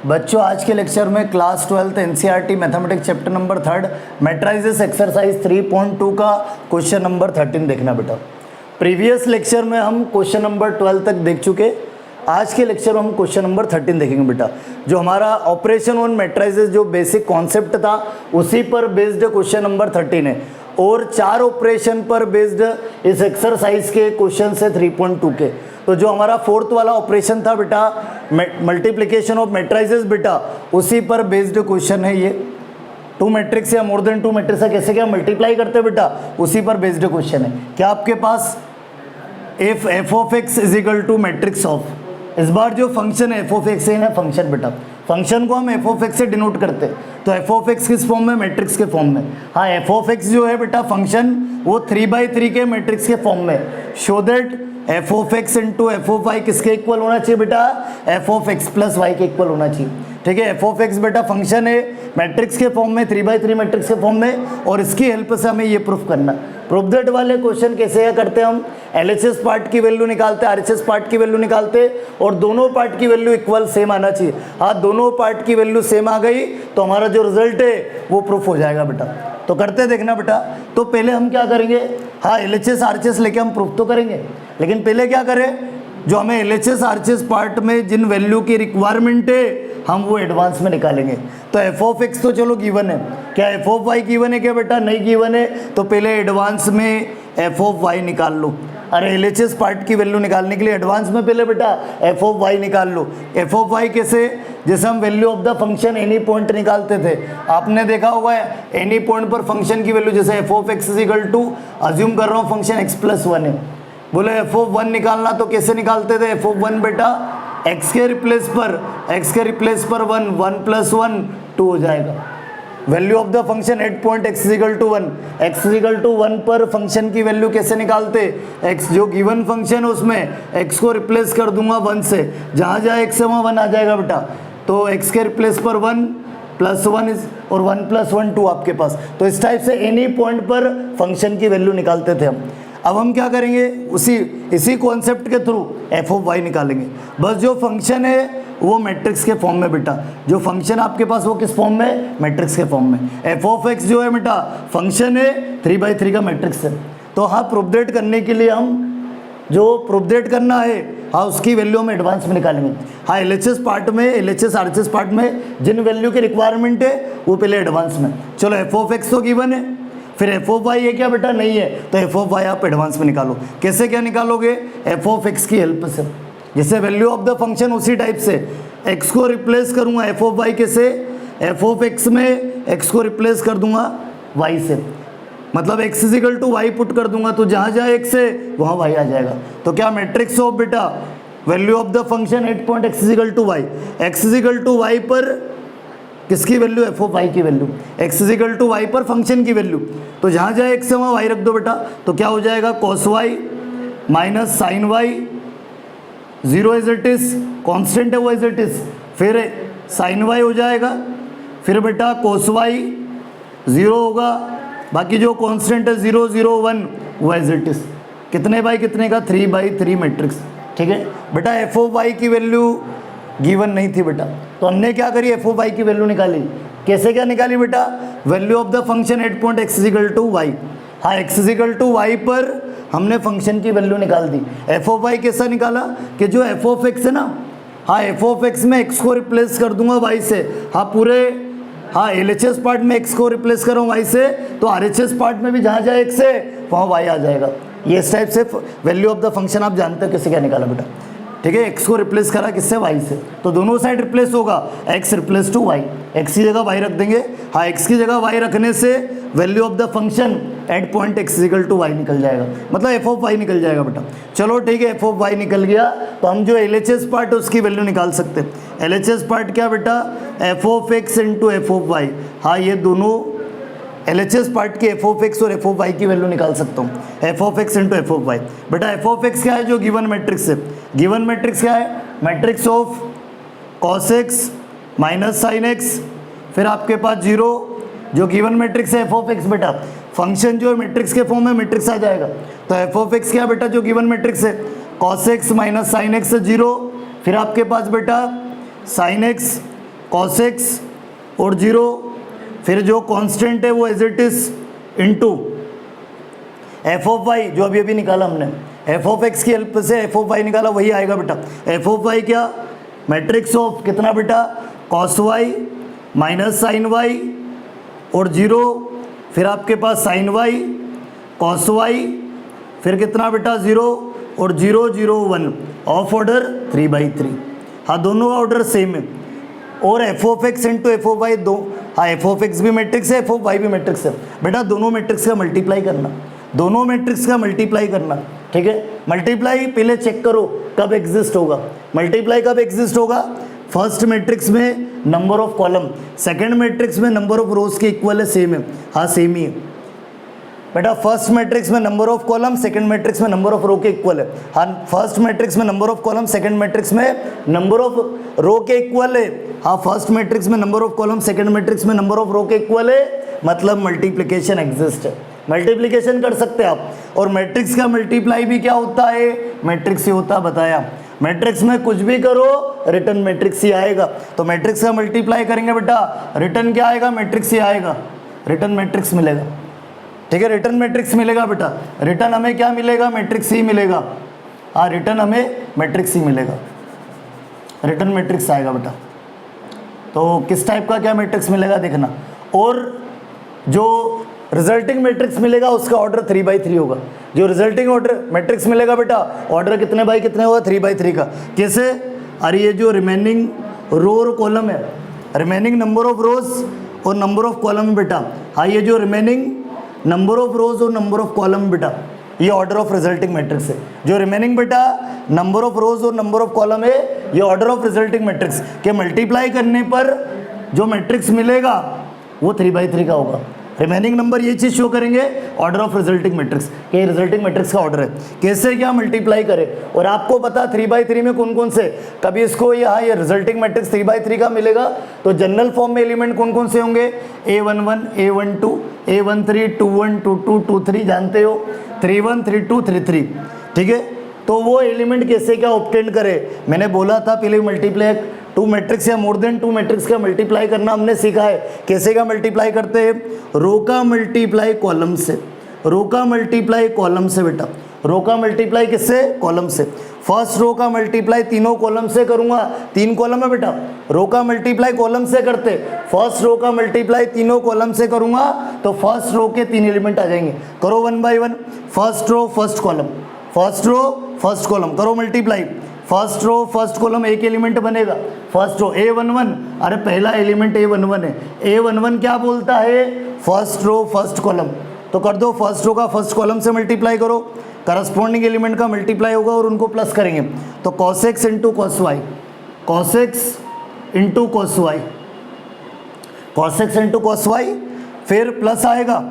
बच्चों आज के लेक्चर में class 12th NCERT mathematics chapter number 3 matrices exercise 3.2 का क्वेश्चन नंबर 13 देखना बेटा। प्रीवियस लेक्चर में हम क्वेश्चन नंबर 12 तक देख चुके। आज के लेक्चर में हम क्वेश्चन नंबर 13 देखेंगे बेटा। जो हमारा ऑपरेशन ऑन मैट्राइजेस जो बेसिक कॉन्सेप्ट था उसी पर बेस्ड क्वेश्चन नंबर 13 है और 4 ऑपरेशन पर बेस्ड इस एक्सरसाइज के क्वेश्चन से 3.2 के। तो जो हमारा 4th वाला ऑपरेशन था बेटा मल्टीप्लिकेशन ऑफ मैट्राइजेस बेटा, उसी पर बेस्ड क्वेश्चन है ये। 2 मैट्रिक्स या मोर देन 2 मैट्रिक्स है कैसे क्या मल्टीप्लाई करते हैं बेटा, उसी पर बेस्ड क्वेश्चन है। क्या आपके पास f of x is equal to matrix of, इस बार जो फंक्शन है एफ ऑफ एक्स है फंक्शन बेटा, फंक्शन को हम एफ ऑफ एक्स से डिनोट करते हैं। तो एफ ऑफ एक्स किस फॉर्म में, मैट्रिक्स के फॉर्म में। हाँ एफ ऑफ एक्स जो है बेटा फंक्शन वो 3/3 के मैट्रिक्स के फॉर्म में। Show that f of x into f of y किसके इक्वल होना चाहिए बेटा, f of x plus y के इक्वल होना चाहिए। ठीक है, एफ ऑफ एक्स बेटा फंक्शन है मैट्रिक्स के फॉर्म में 3/3 मैट्रिक्स के फॉर्म में, और इसकी हेल्प से हमें ये प्रूफ करना। प्रूफ दैट वाले क्वेश्चन कैसे करते हैं हम, एलएचएस पार्ट की वैल्यू निकालते, आरएचएस पार्ट की वैल्यू निकालते और दोनों पार्ट की वैल्यू इक्वल सेम आना चाहिए। हाँ दोनों पार्ट की वैल्यू सेम आ गई तो हमारा जो रिजल्ट है वो प्रूफ हो जाएगा बेटा। तो करते देखना बेटा। तो पहले हम क्या करेंगे, हाँ एलएचएस आरएचएस लेके हम प्रूफ तो करेंगे, लेकिन पहले क्या करें, जो हमें एलएचएस आरएचएस पार्ट में जिन वैल्यू की रिक्वायरमेंट है हम वो एडवांस में निकालेंगे। तो एफ ऑफ एक्स तो चलो गिवन है, क्या एफ ऑफ वाई गिवन है क्या बेटा, नहीं गिवन है। तो पहले एडवांस में एफ ऑफ वाई निकाल लो। अरे एलएचएस पार्ट की वैल्यू निकालने के लिए एडवांस में पहले बेटा एफ ऑफ वाई निकाल लो। एफ ऑफ वाई कैसे, जैसे हम value of the function any point निकालते थे, आपने देखा होगा एनी पॉइंट पर फंक्शन की वैल्यू, जैसे f of x is equal to, assume कर रहा हूँ फंक्शन एक्स प्लस 1 है, बोले एफ ऑफ 1 निकालना तो कैसे निकालते थे, एफ ऑफ 1 बेटा एक्स के रिप्लेस पर 1 1 प्लस 1 2 हो जाएगा। Value of the function at point x equal to 1, x equal to 1 पर फंक्शन की वैल्यू कैसे निकालते, एक्स जो गिवन फंक्शन है उसमें एक्स को रिप्लेस कर दूंगा 1 से, जहाँ जहाँ एक्स है वहाँ 1 आ जाएगा बेटा। तो एक्स के रिप्लेस पर 1 प्लस 1 इज और 1 प्लस 1 2 आपके पास। तो इस टाइप से एनी पॉइंट पर फंक्शन की वैल्यू निकालते थे हम। अब हम क्या करेंगे, इसी कॉन्सेप्ट के थ्रू एफ ऑफ वाई निकालेंगे। बस जो फंक्शन है वो मैट्रिक्स के फॉर्म में बेटा, जो फंक्शन आपके पास वो किस फॉर्म में, मैट्रिक्स के फॉर्म में। एफ ऑफ एक्स जो है बेटा फंक्शन है 3/3 का मैट्रिक्स है। तो हाँ प्रूफ दैट करने के लिए हम जो प्रूफ दैट करना है हाँ उसकी वैल्यू हम एडवांस में निकालेंगे। हाँ एलएचएस पार्ट में, एलएचएस आरएचएस पार्ट में जिन वैल्यू की रिक्वायरमेंट है वो पहले एडवांस में। चलो एफ ऑफ एक्स तो गिवन है, फिर एफ ऑफ वाई है क्या बेटा, नहीं है, तो एफ ऑफ वाई आप एडवांस में निकालो। कैसे क्या निकालोगे, एफ ऑफ एक्स की हेल्प से। जैसे वैल्यू ऑफ द फंक्शन उसी टाइप से एक्स को रिप्लेस करूंगा एफ ऑफ वाई कैसे, एफ ऑफ एक्स में एक्स को रिप्लेस कर दूंगा वाई से, मतलब x is equal to y put कर दूंगा, तो जहाँ जहाँ एक्स है वहाँ वाई आ जाएगा। तो क्या मैट्रिक्स ऑफ बेटा value of the function at point x is equal to y, x is equal to y पर किसकी वैल्यू, एफ ऑफ वाई की value, x is equal to y पर फंक्शन की वैल्यू, तो जहाँ जहाँ एक्स है वहाँ वाई रख दो बेटा। तो क्या हो जाएगा, cos y minus sine y, 0 as it is, constant है वो एज इट इज, फिर साइन वाई हो जाएगा, फिर बेटा कोस वाई 0 होगा, बाकी जो कॉन्स्टेंट है 0 0 1 वो एज इट इज, कितने बाई कितने का, 3/3 मैट्रिक्स। ठीक है बेटा, एफ ऑफ वाई की वैल्यू गिवन नहीं थी बेटा, तो हमने क्या करी, एफ ऑफ वाई की वैल्यू निकाली। कैसे क्या निकाली बेटा, value of the function at point x is equal to y. हाँ x is equal to y पर हमने फंक्शन की वैल्यू निकाल दी। एफ ऑफ वाई कैसा निकाला कि जो एफ ऑफ एक्स है ना, हाँ एफ ऑफ एक्स में एक्स को रिप्लेस कर दूंगा वाई से, हाँ पूरे हाँ एलएचएस पार्ट में एक्स को रिप्लेस करूँ वाई से, तो आरएचएस पार्ट में भी जहाँ जहाँ एक्स है वहाँ वाई आ जाएगा। ये इस टाइप से वैल्यू ऑफ द फंक्शन आप जानते हो कैसे क्या निकाला बेटा। ठीक है, एक्स को रिप्लेस करा किससे, वाई से, तो दोनों साइड रिप्लेस होगा, x replace to y, x की जगह वाई रख देंगे। हाँ एक्स की जगह वाई रखने से value of the function at point x equal to y निकल जाएगा, मतलब एफ ऑफ वाई निकल जाएगा बेटा। चलो ठीक है, एफ ऑफ वाई निकल गया तो हम जो एलएचएस पार्ट है उसकी वैल्यू निकाल सकते हैं। एलएचएस पार्ट क्या बेटा, f of x into f of y. हाँ ये दोनों एलएचएस पार्ट की एफ ऑफ एक्स और एफ ऑफ वाई की वैल्यू निकाल सकता हूँ, f of x into f of y. बेटा एफ ऑफ एक्स क्या है, जो गिवन मैट्रिक्स है, गिवन मैट्रिक्स क्या है, matrix of cos x minus sine x, फिर आपके पास 0, जो गिवन मैट्रिक्स है एफ ऑफ एक्स बेटा, फंक्शन जो है मैट्रिक्स के फॉर्म में मैट्रिक्स आ जाएगा। तो एफ ऑफ एक्स क्या बेटा, जो गिवन मैट्रिक्स है cos x minus sine x 0, फिर आपके पास बेटा साइन एक्स कॉस एक्स और 0, फिर जो कांस्टेंट है वो as it is into f of y, जो अभी अभी निकाला हमने, एफ ऑफ एक्स की हेल्प से एफ ऑफ वाई निकाला, वही आएगा बेटा। एफ ऑफ वाई क्या, मैट्रिक्स ऑफ कितना बेटा, cos y minus sine y और 0, फिर आपके पास साइन वाई कॉस वाई, फिर कितना बेटा 0 और 0 0 1 ऑफ ऑर्डर 3/3। हाँ दोनों का ऑर्डर सेम है। और f of x into f of y दो, हाँ एफ ऑफ एक्स भी मैट्रिक्स है, एफ ऑफ वाई भी मैट्रिक्स है बेटा। दोनों मैट्रिक्स का मल्टीप्लाई करना, दोनों मैट्रिक्स का मल्टीप्लाई करना, ठीक है। मल्टीप्लाई पहले चेक करो कब एग्जिस्ट होगा, मल्टीप्लाई कब एग्जिस्ट होगा, फर्स्ट मैट्रिक्स में number of column, second matrix में नंबर ऑफ रोज के इक्वल है, सेम है, हाँ सेम ही है बेटा। फर्स्ट मैट्रिक्स में number of column, second matrix में नंबर ऑफ रो के इक्वल है, हाँ फर्स्ट मैट्रिक्स में number of column, second matrix में नंबर ऑफ रो के इक्वल है, हाँ फर्स्ट मैट्रिक्स में number of column, second matrix में नंबर ऑफ रो के इक्वल है, मतलब मल्टीप्लिकेशन एग्जिस्ट है, मल्टीप्लिकेशन कर सकते हैं आप। और मैट्रिक्स का मल्टीप्लाई भी क्या होता है, मैट्रिक्स ही होता है, बताया। मैट्रिक्स में कुछ भी करो रिटर्न मैट्रिक्स ही आएगा। तो मैट्रिक्स का मल्टीप्लाई करेंगे बेटा, रिटर्न क्या आएगा, मैट्रिक्स ही आएगा, रिटर्न मैट्रिक्स मिलेगा, ठीक है। रिटर्न मैट्रिक्स मिलेगा बेटा, रिटर्न हमें क्या मिलेगा, मैट्रिक्स ही मिलेगा, हाँ रिटर्न हमें मैट्रिक्स ही मिलेगा, रिटर्न मैट्रिक्स आएगा बेटा। तो किस टाइप का क्या मैट्रिक्स मिलेगा देखना। और जो रिजल्टिंग मैट्रिक्स मिलेगा उसका ऑर्डर 3/3 होगा। जो रिजल्टिंग ऑर्डर मैट्रिक्स मिलेगा बेटा, ऑर्डर कितने बाई कितने होगा, 3/3 का। कैसे, अरे ये जो रिमेनिंग रो और कॉलम है, रिमेनिंग नंबर ऑफ रोज और नंबर ऑफ कॉलम है बेटा, हाँ ये जो रिमेनिंग नंबर ऑफ रोज और नंबर ऑफ कॉलम बेटा, ये ऑर्डर ऑफ रिजल्टिंग मैट्रिक्स है। जो रिमेनिंग बेटा नंबर ऑफ रोज और नंबर ऑफ कॉलम है, ये ऑर्डर ऑफ रिजल्टिंग मैट्रिक्स के मल्टीप्लाई करने पर जो मैट्रिक्स मिलेगा वो 3/3 का होगा। रिमेनिंग नंबर ये चीज़ शो करेंगे, ऑर्डर ऑफ रिजल्टिंग मैट्रिक्स, कि रिजल्टिंग मैट्रिक्स का ऑर्डर है। कैसे क्या मल्टीप्लाई करें, और आपको पता 3/3 में कौन कौन से, कभी इसको यहाँ ये रिजल्टिंग मैट्रिक्स 3/3 का मिलेगा तो जनरल फॉर्म में एलिमेंट कौन कौन से होंगे, A11 A12 A13 21 22 23, जानते हो 31 32 33, ठीक है। तो वो एलिमेंट कैसे क्या ऑब्टेन करे, मैंने बोला था पहले मल्टीप्लाई टू मैट्रिक्स या मोर देन टू मैट्रिक्स का मल्टीप्लाई करना हमने सीखा है। कैसे का मल्टीप्लाई करते हैं, रो का मल्टीप्लाई कॉलम से, रो का मल्टीप्लाई कॉलम से बेटा, रो का मल्टीप्लाई किससे, कॉलम से। फर्स्ट रो का मल्टीप्लाई तीनों कॉलम से करूंगा, 3 कॉलम है बेटा, रो का मल्टीप्लाई कॉलम से करते, फर्स्ट रो का मल्टीप्लाई तीनों कॉलम से करूंगा तो फर्स्ट रो के 3 एलिमेंट आ जाएंगे। करो 1 by 1, first row first column, first row first column, करो multiply, first row first column एक एलिमेंट बनेगा, फर्स्ट रो A11, अरे पहला एलिमेंट A11 है, A11 क्या बोलता है, फर्स्ट रो फर्स्ट कॉलम, तो कर दो फर्स्ट रो का फर्स्ट कॉलम से मल्टीप्लाई करो, करस्पॉन्डिंग एलिमेंट का मल्टीप्लाई होगा और उनको प्लस करेंगे। तो cos x into cos y, cos x into cos y, cos x into cos y, फिर प्लस आएगा,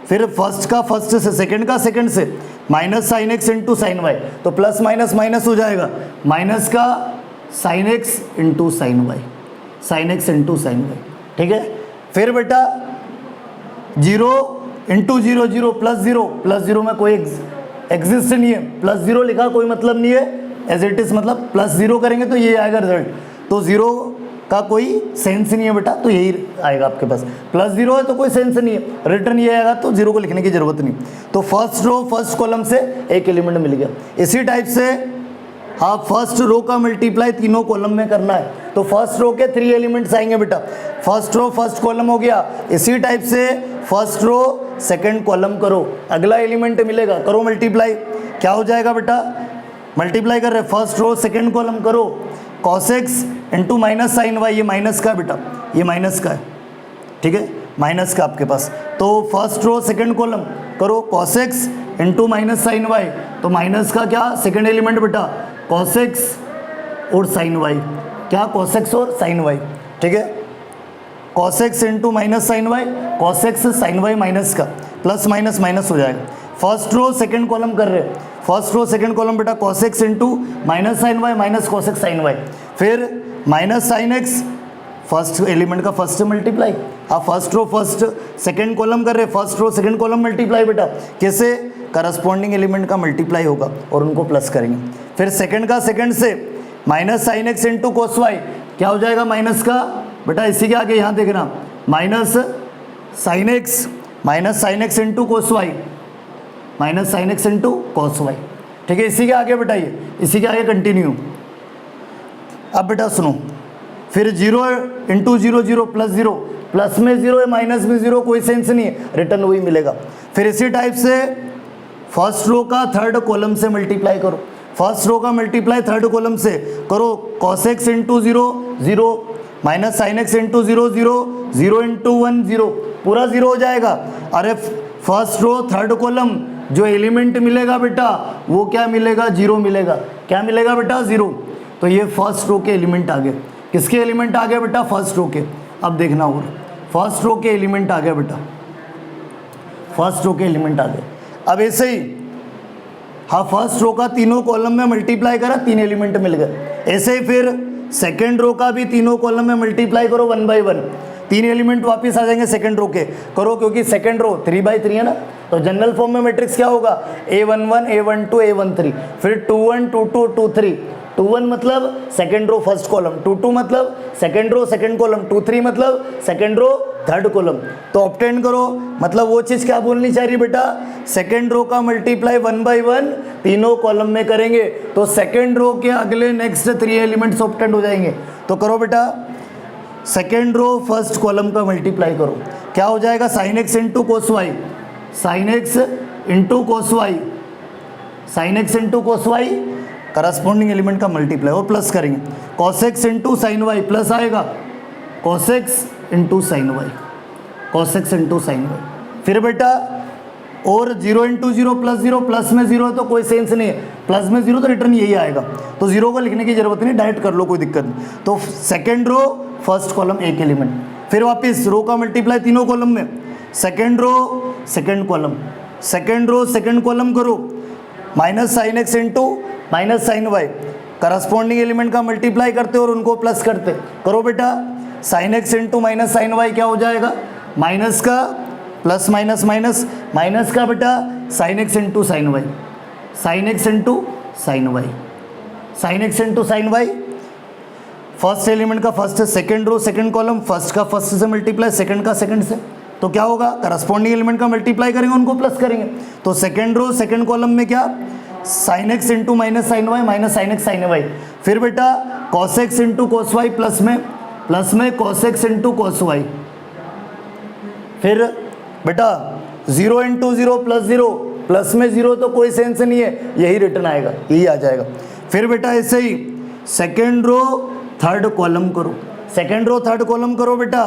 फिर फर्स्ट का फर्स्ट से, सेकंड का सेकंड से, minus sine x into sine y, तो प्लस माइनस माइनस हो जाएगा, माइनस का sine x into sine y, sine x into sine y, ठीक है। फिर बेटा 0 इंटू 0 0 प्लस 0 में कोई एग्जिस्ट नहीं है, प्लस 0 लिखा कोई मतलब नहीं है, एज इट इज मतलब प्लस 0 करेंगे तो ये आएगा रिजल्ट, तो 0 का कोई सेंस नहीं है बेटा, तो यही आएगा आपके पास। प्लस 0 है तो कोई सेंस नहीं है, रिटर्न ये आएगा, तो 0 को लिखने की जरूरत नहीं। तो फर्स्ट रो फर्स्ट कॉलम से एक एलिमेंट मिल गया। इसी टाइप से आप फर्स्ट रो का मल्टीप्लाई तीनों कॉलम में करना है, तो फर्स्ट रो के 3 एलिमेंट्स आएंगे बेटा, फर्स्ट रो फर्स्ट कॉलम हो गया। इसी टाइप से फर्स्ट रो सेकंड कॉलम करो, अगला एलिमेंट मिलेगा, करो मल्टीप्लाई, क्या हो जाएगा बेटा, मल्टीप्लाई कर रहे फर्स्ट रो सेकंड कॉलम करो, cos x into minus sine y, ये माइनस का बेटा, ये माइनस का है, ठीक है, माइनस का आपके पास। तो फर्स्ट रो सेकंड कॉलम करो cos x into minus sine y, तो माइनस का क्या सेकंड एलिमेंट बेटा cos x और साइन वाई, क्या cos x और साइन वाई, ठीक है। cos x into minus sine y, cos x sine y minus का, प्लस माइनस माइनस हो जाएगा। फर्स्ट रो सेकंड कॉलम कर रहे हैं, फर्स्ट रो सेकंड कॉलम बेटा cos x into minus sine y minus cos x sine y, फिर minus sine x, first element का first से मल्टीप्लाई, आप first row first second column कर रहे हैं, first row second column multiply बेटा, कैसे, करस्पॉन्डिंग एलिमेंट का मल्टीप्लाई होगा और उनको प्लस करेंगे। फिर सेकंड का सेकंड से minus sine x into cos y, क्या हो जाएगा, माइनस का बेटा इसी के आगे यहाँ देखना minus sine x into cos y, minus sine x into cos y. ठीक है, इसी के आगे बेटा ये इसी के आगे कंटिन्यू। अब बेटा सुनो, फिर 0 इंटू 0 0 प्लस 0, प्लस में 0 है माइनस में 0, कोई सेंस नहीं है, रिटर्न वही मिलेगा। फिर इसी टाइप से फर्स्ट रो का थर्ड कॉलम से मल्टीप्लाई करो, फर्स्ट रो का मल्टीप्लाई थर्ड कॉलम से करो, cos x into 0 0, minus sine x into 0 0, 0 into 1 0, पूरा 0 हो जाएगा। अरे फर्स्ट रो थर्ड कॉलम जो एलिमेंट मिलेगा बेटा वो क्या मिलेगा, 0 मिलेगा। क्या मिलेगा बेटा, 0। तो ये फर्स्ट रो के एलिमेंट आ गए। किसके एलिमेंट आ गए बेटा, फर्स्ट रो के। अब देखना और फर्स्ट रो के एलिमेंट आ गया बेटा, फर्स्ट रो के एलिमेंट आ गए। अब ऐसे ही हाँ फर्स्ट रो का तीनों कॉलम में मल्टीप्लाई करा, 3 एलिमेंट मिल गए। ऐसे ही फिर सेकेंड रो का भी तीनों कॉलम में मल्टीप्लाई करो 1 बाई 1, 3 एलिमेंट वापस आ जाएंगे सेकेंड रो के। करो क्योंकि सेकेंड रो 3 बाई 3 है ना, तो जनरल फॉर्म में मैट्रिक्स क्या होगा, A11 A12 A13, फिर 21 22 23। 21 मतलब सेकेंड रो फर्स्ट कॉलम, 22 मतलब सेकेंड रो सेकेंड कॉलम, 23 मतलब सेकेंड रो थर्ड कॉलम। तो ऑब्टेन करो, मतलब वो चीज़ क्या बोलनी चाहिए बेटा, सेकेंड रो का मल्टीप्लाई 1 बाई 1 तीनों कॉलम में करेंगे तो सेकेंड रो के अगले नेक्स्ट 3 एलिमेंट्स ऑब्टेन हो जाएंगे। तो करो बेटा, सेकेंड रो फर्स्ट कॉलम का मल्टीप्लाई करो, क्या हो जाएगा, sine x into cos y, sine x into cos y, sine x into cos y corresponding element का मल्टीप्लाई, और प्लस करेंगे cos x into sine y, plus आएगा cos x into sine y, cos x into sine y. फिर बेटा और 0 into 0 plus 0, plus में 0 है तो कोई सेंस नहीं है, प्लस में 0 तो रिटर्न यही आएगा, तो 0 को लिखने की जरूरत नहीं, डायरेक्ट कर लो, कोई दिक्कत नहीं। तो सेकेंड रो फर्स्ट कॉलम एक एलिमेंट, फिर वापस रो का मल्टीप्लाई तीनों कॉलम में, second row second column, second row second column करो, minus sine x into minus sine y, corresponding element का मल्टीप्लाई करते और उनको प्लस करते। करो बेटा, sine x into minus sine y क्या हो जाएगा, माइनस का प्लस माइनस माइनस, माइनस का बेटा sine x into sine y, sine x into sine y, sine x into sine y. First element का फर्स्ट है, second row second column, first का first से मल्टीप्लाई, सेकेंड का second से, तो क्या होगा, करस्पॉन्डिंग एलिमेंट का मल्टीप्लाई करेंगे उनको प्लस करेंगे। तो सेकेंड रो सेकेंड कॉलम में क्या, sine x into minus sine y, minus sine x sine y, फिर बेटा cos x into cos y, plus में cos x into cos y, फिर बेटा 0 इंटू 0 प्लस 0, प्लस में 0 तो कोई सेंस नहीं है, यही रिटर्न आएगा, यही आ जाएगा। फिर बेटा ऐसे ही सेकेंड रो थर्ड कॉलम करो, सेकेंड रो थर्ड कॉलम करो बेटा,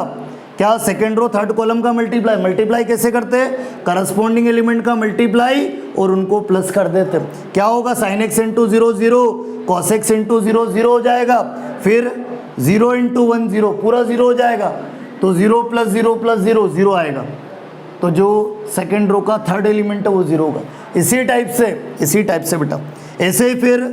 क्या सेकेंड रो थर्ड कॉलम का मल्टीप्लाई, मल्टीप्लाई कैसे करते हैं, करस्पॉन्डिंग एलिमेंट का मल्टीप्लाई और उनको प्लस कर देते। क्या होगा, sign x into 0 0, cos x into 0 0 हो जाएगा, फिर 0 इंटू 1 0, पूरा 0 हो जाएगा, तो 0 प्लस 0 प्लस 0 0 आएगा, तो जो सेकेंड रो का थर्ड एलिमेंट है वो 0 होगा। इसी टाइप से बेटा ऐसे ही फिर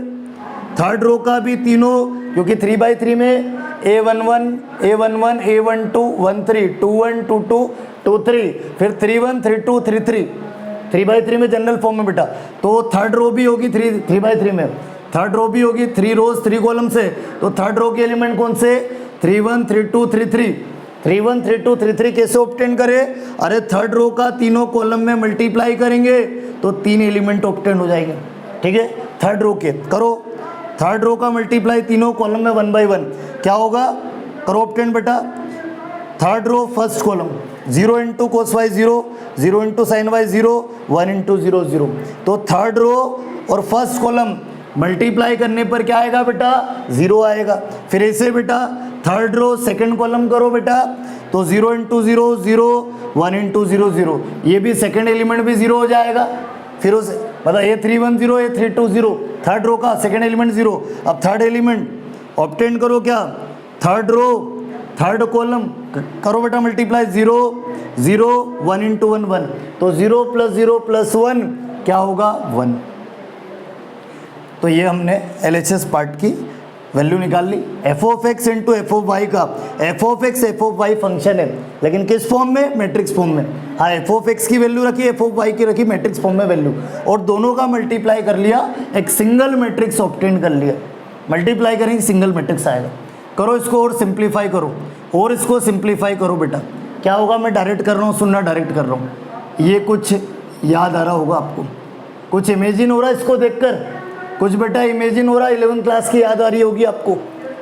थर्ड रो का भी तीनों, क्योंकि 3 बाई 3 में A11 A12 A12 13 21 22 23, फिर 31 32 33, 3 बाई 3 में जनरल फॉर्म में बेटा, तो थर्ड रो भी होगी 3 बाई 3 में, थर्ड रो भी होगी 3 रोज 3 कॉलम से, तो थर्ड रो के एलिमेंट कौन से, 31 32 33, 31 32 33 कैसे ऑब्टेन करे, अरे थर्ड रो का तीनों कॉलम में मल्टीप्लाई करेंगे तो 3 एलिमेंट ऑब्टेन हो जाएंगे। ठीक है, थर्ड रो के करो, थर्ड रो का मल्टीप्लाई तीनों कॉलम में 1 बाई 1 क्या होगा, करो ऑब्टेन बेटा, third row first column 0 into cos y 0, 0 into sine y 0, 1 into 0 0, तो थर्ड रो और फर्स्ट कॉलम मल्टीप्लाई करने पर क्या आएगा बेटा, 0 आएगा। फिर ऐसे बेटा थर्ड रो सेकंड कॉलम करो बेटा, तो 0 इंटू 0 0, 1 इंटू 0 0, ये भी सेकंड एलिमेंट भी 0 हो जाएगा। फिर उस मतलब A310 A320, थर्ड रो का सेकंड एलिमेंट 0। अब थर्ड एलिमेंट ऑब्टेन करो, क्या थर्ड रो थर्ड कॉलम करो बेटा मल्टीप्लाई, 0 0 1 इंटू 1 1, तो 0 प्लस 0 प्लस 1 क्या होगा, 1। तो ये हमने LHS पार्ट की वैल्यू निकाल ली। F of x into f of y का, f of x f of y function है, लेकिन किस फॉर्म में, मैट्रिक्स फॉर्म में। हाँ, एफ ऑफ एक्स की वैल्यू रखी, एफ ऑफ वाई की रखी मैट्रिक्स फॉर्म में वैल्यू, और दोनों का मल्टीप्लाई कर लिया, एक सिंगल मैट्रिक्स ऑब्टेन कर लिया। मल्टीप्लाई करेंगे सिंगल मैट्रिक्स आएगा। करो इसको और सिंप्लीफाई करो, और इसको सिंप्लीफाई करो बेटा, क्या होगा, मैं डायरेक्ट कर रहा हूँ, सुनना, डायरेक्ट कर रहा हूँ। ये कुछ याद आ रहा होगा आपको, कुछ इमेजिन हो रहा है इसको देखकर, कुछ बेटा इमेजिन हो रहा है, 11th क्लास की याद आ रही होगी आपको।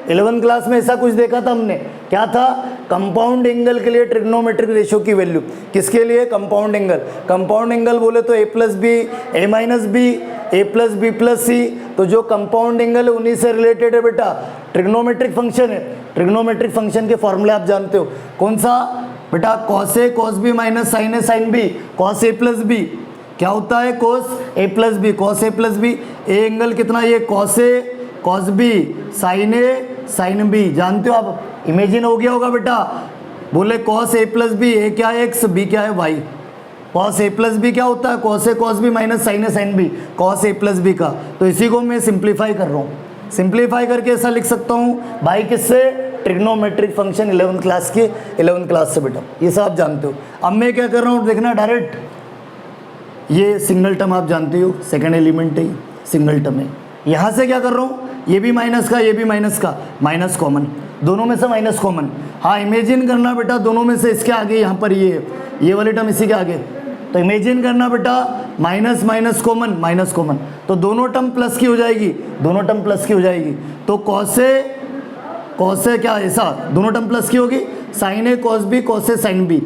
11th क्लास में ऐसा कुछ देखा था हमने, क्या था, कंपाउंड एंगल के लिए ट्रिग्नोमेट्रिक रेशियो की वैल्यू, किसके लिए, कंपाउंड एंगल। कंपाउंड एंगल बोले तो a plus b, a minus b, a plus b plus c, तो जो कंपाउंड एंगल है उन्हीं से रिलेटेड है बेटा, ट्रिग्नोमेट्रिक फंक्शन है। ट्रिग्नोमेट्रिक फंक्शन के फॉर्मूले आप जानते हो, कौन सा बेटा, cos A cos B minus sine A sine B, cos A plus B क्या होता है, cos A plus B, cos A plus B, A angle कितना, ये cos A cos B, sine A sine B, जानते हो आप, imagine हो गया होगा बेटा। बोले cos A plus B, A क्या है एक्स, बी क्या है Y, cos A plus B क्या होता है, cos A cos B minus sine A sine B, cos A plus b का। तो इसी को मैं सिंप्लीफाई कर रहा हूँ, सिंप्लीफाई करके ऐसा लिख सकता हूँ भाई, किससे, ट्रिग्नोमेट्रिक फंक्शन 11th क्लास के, 11th क्लास से बेटा, ये सब आप जानते हो। अब मैं क्या कर रहा हूँ देखना डायरेक्ट, ये सिंगल टर्म आप जानते हो, सेकंड एलिमेंट है, सिंगल टर्म है। यहाँ से क्या कर रहा हूँ, ये भी माइनस का, ये भी माइनस का, माइनस कॉमन, दोनों में से माइनस कॉमन। हाँ इमेजिन करना बेटा, दोनों में से इसके आगे यहाँ पर ये वाली टर्म इसी के आगे, तो इमेजिन करना बेटा, minus minus common, minus common, तो दोनों टर्म प्लस की हो जाएगी, दोनों टर्म प्लस की हो जाएगी। तो कॉसे क्या ऐसा, दोनों टर्म प्लस की होगी, sine a cos b, cos a sine b,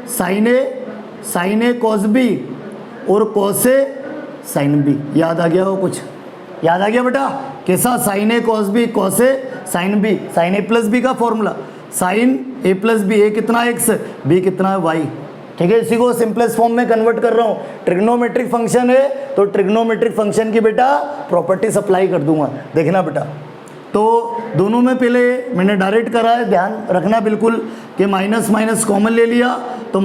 sine a cos b और कॉसे साइन बी, याद आ गया हो कुछ, याद आ गया बेटा, कैसा, sine a cos b, cos a sine b, sine a plus b का formula, sine a plus B, a कितना एक्स, बी कितना वाई, ठीक है। इसी को सिंपलेस्ट फॉर्म में कन्वर्ट कर रहा हूँ, ट्रिग्नोमेट्रिक फंक्शन है तो ट्रिग्नोमेट्रिक फंक्शन की बेटा प्रॉपर्टीज अप्लाई कर दूंगा, देखना बेटा। तो दोनों में पहले मैंने डायरेक्ट करा है, ध्यान रखना बिल्कुल कि माइनस माइनस कॉमन ले लिया, तो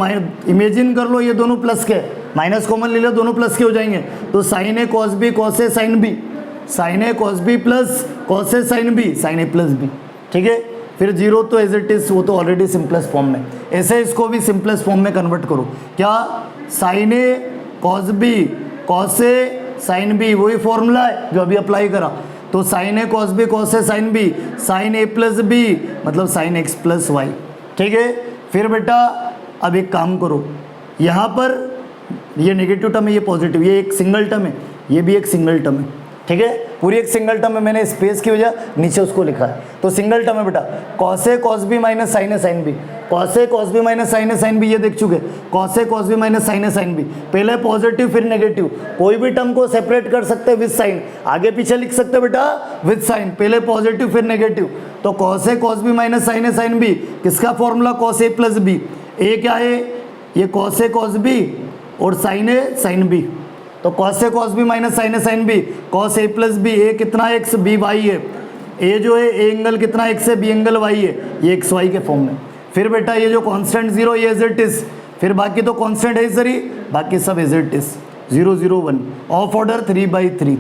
इमेजिन कर लो ये दोनों प्लस के, माइनस कॉमन ले लिया, दोनों प्लस के हो जाएंगे, तो sign a cos B, cos A sine b, sine a cos B plus cos A sine b, sine a plus B, ठीक है। फिर जीरो तो एज इट इज, वो तो ऑलरेडी सिंपलेस्ट फॉर्म में, ऐसे इसको भी सिंपलेस्ट फॉर्म में कन्वर्ट करो, क्या, sign a cos B, cos A sine B, वही फॉर्मूला है जो अभी अप्लाई करा, तो sign a cos B, cos A sine b, sine a plus B मतलब साइन एक्स प्लस वाई, ठीक है। फिर बेटा अब एक काम करो, यहाँ पर ये नेगेटिव टर्म है, ये पॉजिटिव, ये एक सिंगल टर्म है, ये भी एक सिंगल टर्म है, ठीक है, पूरी एक सिंगल टर्म है, मैंने स्पेस की वजह नीचे उसको लिखा है, तो सिंगल टर्म है बेटा, cos A cos B minus sine A sine B, cos A cos B minus sine A sine B, ये देख चुके, cos A cos B minus sine A sine B, पहले पॉजिटिव फिर नेगेटिव, कोई भी term को सेपरेट कर सकते हैं विद साइन, आगे पीछे लिख सकते हैं बेटा विद साइन, पहले पॉजिटिव फिर नेगेटिव, तो cos A cos B minus sine A sine B, किसका formula, cos A plus B, A क्या है, ये कॉस ए कॉस बी और साइन ए साइन बी, तो cos A cos B minus sine A sine B, cos A plus B, a कितना x, B Y है, ए जो है ए angle कितना एक्स है, बी एंगल वाई है, ये एक्स वाई के फॉर्म में। फिर बेटा ये जो कांस्टेंट जीरो, ये एज इट इज, फिर बाकी तो कांस्टेंट है सर, बाकी सब as it is, 0 0 1 of order 3/3।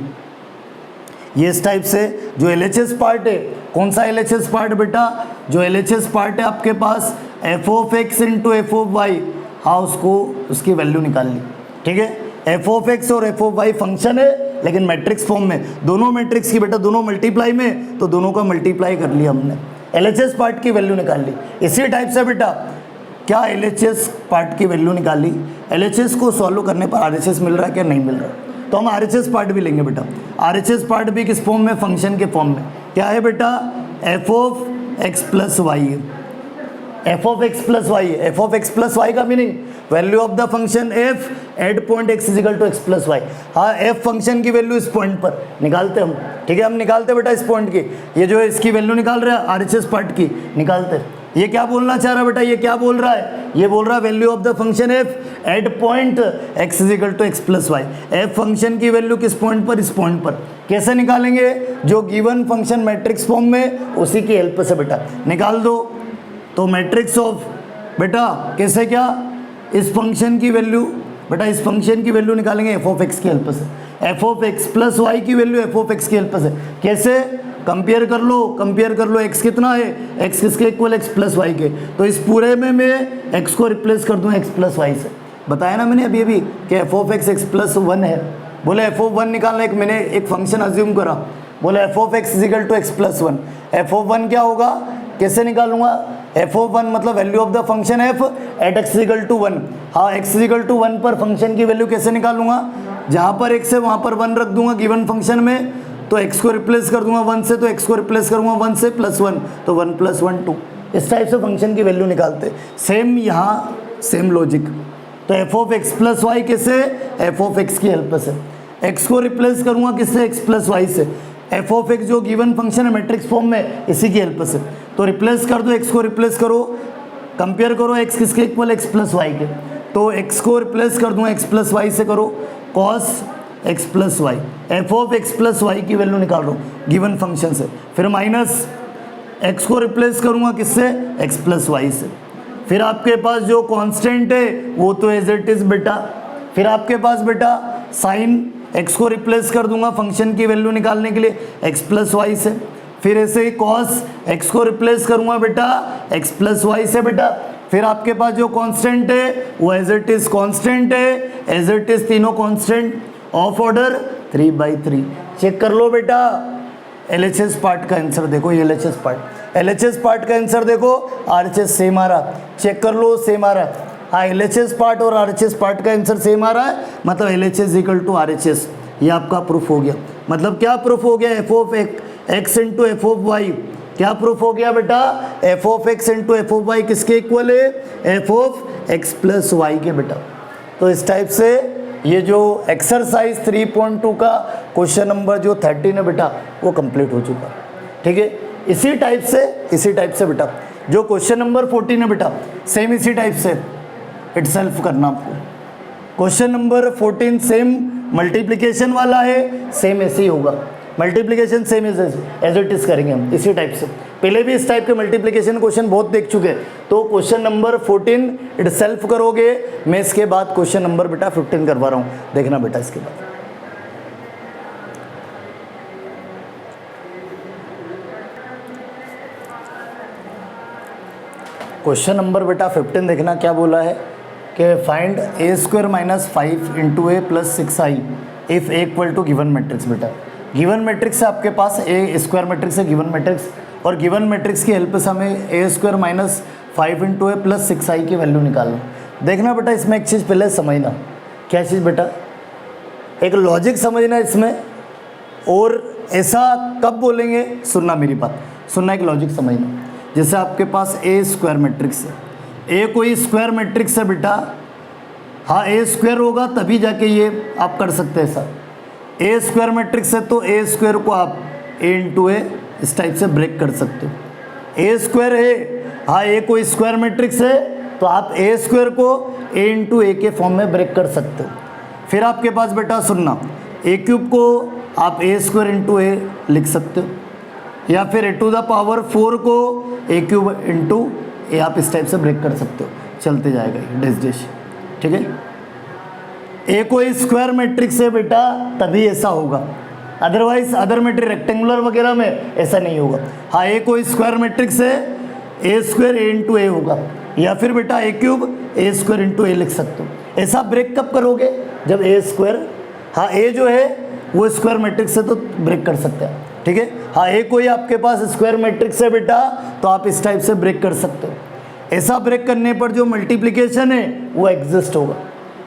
ये इस टाइप से जो LHS पार्ट है, कौन सा LHS पार्ट बेटा, जो LHS पार्ट है आपके पास f of x into f of y, हाँ उसको उसकी वैल्यू निकाल ली, ठीक है। f ऑफ x और f ऑफ y फंक्शन है लेकिन मैट्रिक्स फॉर्म में, दोनों मैट्रिक्स की बेटा दोनों मल्टीप्लाई में, तो दोनों का मल्टीप्लाई कर लिया हमने, LHS पार्ट की वैल्यू निकाल ली। इसी टाइप से बेटा क्या LHS पार्ट की वैल्यू निकाल ली, LHS को सॉल्व करने पर RHS मिल रहा है क्या, नहीं मिल रहा, तो हम RHS पार्ट भी लेंगे बेटा। RHS पार्ट भी किस फॉर्म में, फंक्शन के फॉर्म में, क्या है बेटा, f of x plus y है, f of x plus y है, f of x plus y का meaning value of the function f at point x is equal to x plus y. हाँ f function की value इस point पर निकालते हम, ठीक है, हम निकालते बेटा इस पॉइंट की, ये जो है इसकी वैल्यू निकाल रहे हैं RHS पार्ट की निकालते। ये क्या बोलना चाह रहा है बेटा, ये क्या बोल रहा है, ये बोल रहा है value of the function f at point x is equal to x plus y. f function की वैल्यू किस पॉइंट पर, इस पॉइंट पर। कैसे निकालेंगे, जो गिवन फंक्शन मैट्रिक्स फॉर्म में उसी की हेल्प से बेटा निकाल दो। तो मैट्रिक्स ऑफ बेटा कैसे, क्या, इस फंक्शन की वैल्यू बेटा, इस फंक्शन की वैल्यू निकालेंगे f ऑफ x की हेल्प से, f of x plus y की वैल्यू f ऑफ x की हेल्प से। कैसे, कंपेयर कर लो, कंपेयर कर लो, x कितना है, x किसके इक्वल, x प्लस वाई के, तो इस पूरे में मैं x को रिप्लेस कर दूँ x प्लस वाई से। बताया ना मैंने अभी अभी कि f ऑफ x प्लस 1 है, बोले f ऑफ 1 निकालना, एक मैंने एक फंक्शन अज्यूम करा, बोले f of x is equal to x plus 1, f of 1 क्या होगा, कैसे निकालूंगा, एफ ऑफ 1 मतलब value of the function f at x equal to 1। हाँ, एक्स इक्वल टू 1 पर फंक्शन की वैल्यू कैसे निकालूंगा, जहाँ पर एक्स है वहाँ पर 1 रख दूंगा गिवन फंक्शन में, तो एक्स को रिप्लेस कर दूंगा 1 से, तो एक्स को रिप्लेस करूंगा 1 से प्लस 1, तो 1 + 1 2। इस टाइप से फंक्शन की वैल्यू निकालते। सेम यहाँ सेम लॉजिक। तो f of x plus y कैसे, एफ ऑफ एक्स की हेल्प से। एक्स को रिप्लेस करूंगा किससे, एक्स प्लस वाई से। एफ ऑफ एक्स जो गिवन फंक्शन है मैट्रिक्स फॉर्म में, इसी की हेल्प से। तो रिप्लेस कर दो, एक्स को रिप्लेस करो, कंपेयर करो एक्स किसके इक्वल, एक्स प्लस वाई के। तो एक्स को रिप्लेस कर दूंगा एक्स प्लस वाई से, करो cos x plus y. F of x plus y की वैल्यू निकाल रहा हूँ गिवन फंक्शन से। फिर माइनस एक्स को रिप्लेस करूंगा किससे, एक्स प्लस वाई से। फिर आपके पास जो कांस्टेंट है वो तो एज इट इज बेटा। फिर आपके पास बेटा साइन एक्स को रिप्लेस कर दूंगा फंक्शन की वैल्यू निकालने के लिए एक्स प्लस वाई से। फिर ऐसे ही कॉस एक्स को रिप्लेस करूंगा बेटा एक्स प्लस वाई से बेटा। फिर आपके पास जो कांस्टेंट है वो एज इट इज कांस्टेंट है, एज इट इज तीनों कांस्टेंट ऑफ ऑर्डर 3/3। चेक कर लो बेटा, LHS पार्ट का आंसर देखो, ये LHS पार्ट, LHS पार्ट का आंसर देखो, RHS सेम आ रहा, चेक कर लो सेम आ रहा है। हाँ, LHS पार्ट और RHS पार्ट का आंसर सेम आ रहा है, मतलब LHS = RHS। ये आपका प्रूफ हो गया। मतलब क्या प्रूफ हो गया, f of x into f of y. क्या प्रूफ हो गया बेटा, f of x into f of y किसके इक्वल है, f of x plus y के बेटा। तो इस टाइप से ये जो एक्सरसाइज 3.2 का क्वेश्चन नंबर जो 13 है बेटा वो कंप्लीट हो चुका। ठीक है, इसी टाइप से बेटा जो क्वेश्चन नंबर 14 है बेटा सेम इसी टाइप से इटसेल्फ करना आपको। क्वेश्चन नंबर 14 सेम मल्टीप्लिकेशन वाला है, सेम ऐसे ही होगा, multiplication same as it is करेंगे हम इसी टाइप से। पहले भी इस टाइप के मल्टीप्लिकेशन क्वेश्चन बहुत देख चुके हैं। तो क्वेश्चन नंबर 14 इटसेल्फ करोगे, मैं इसके बाद क्वेश्चन नंबर बेटा 15 करवा रहा हूँ, देखना बेटा इसके बाद। क्वेश्चन नंबर बेटा 15 देखना क्या बोला है कि find a² - 5 × a + 6i if a equal to given matrix. बेटा गिवन मैट्रिक्स है आपके पास, a² मैट्रिक्स है गिवन मैट्रिक्स, और गिवन मैट्रिक्स की हेल्प से हमें a² - 5 × a + 6i की वैल्यू निकालना। देखना बेटा इसमें एक चीज़ पहले समझना, क्या चीज़ बेटा, एक लॉजिक समझना इसमें, और ऐसा कब बोलेंगे सुनना मेरी बात, सुनना, एक लॉजिक समझना। जैसे आपके पास a² मैट्रिक्स है, a कोई स्क्वायर मैट्रिक्स है बेटा, हाँ a² होगा तभी जाके ये आप कर सकते हैं ऐसा। a² मैट्रिक्स है तो a² को आप a × a इस टाइप से ब्रेक कर सकते हो। a² है, हाँ a कोई स्क्वायर मैट्रिक्स है तो आप a² को a × a के फॉर्म में ब्रेक कर सकते हो। फिर आपके पास बेटा सुनना, a³ को आप a² × a लिख सकते हो, या फिर a⁴ को a³ × a आप इस टाइप से ब्रेक कर सकते हो, चलते जाएगा ये डैश डैश। ठीक है, ए कोई स्क्वायर मैट्रिक्स है बेटा तभी ऐसा होगा, अदरवाइज अदर मैट्रिक्स रेक्टेंगुलर वगैरह में ऐसा नहीं होगा। हाँ, ए कोई स्क्वायर मैट्रिक्स है, a² a × a होगा, या फिर बेटा a³ a² × a लिख सकते हो। ऐसा ब्रेक कब करोगे, जब a², हाँ a जो है वो स्क्वायर मैट्रिक्स है तो ब्रेक कर सकते हैं। ठीक है, हाँ a कोई आपके पास स्क्वायर मैट्रिक्स है बेटा तो आप इस टाइप से ब्रेक कर सकते हो। ऐसा ब्रेक करने पर जो मल्टीप्लिकेशन है वो एग्जिस्ट होगा।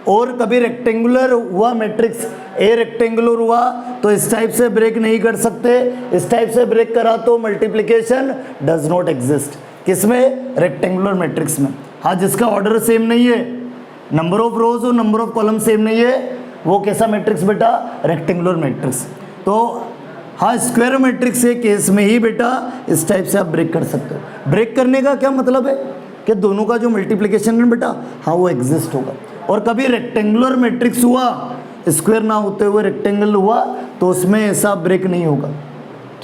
और कभी रेक्टेंगुलर हुआ मैट्रिक्स, ए रेक्टेंगुलर हुआ तो इस टाइप से ब्रेक नहीं कर सकते, इस टाइप से ब्रेक करा तो मल्टीप्लिकेशन डज नॉट एग्जिस्ट। किसमें, रेक्टेंगुलर मैट्रिक्स में। हाँ, जिसका ऑर्डर सेम नहीं है, नंबर ऑफ रोज और नंबर ऑफ कॉलम सेम नहीं है, वो कैसा मैट्रिक्स बेटा, रेक्टेंगुलर मैट्रिक्स। तो हाँ, स्क्वायर मैट्रिक्स के केस में ही बेटा इस टाइप से आप ब्रेक कर सकते हो। ब्रेक करने का क्या मतलब है कि दोनों का जो मल्टीप्लिकेशन है बेटा, हाँ वो एग्जिस्ट होगा। और कभी रेक्टेंगुलर मैट्रिक्स हुआ, स्क्वायर ना होते हुए रेक्टेंगल हुआ, तो उसमें ऐसा ब्रेक नहीं होगा।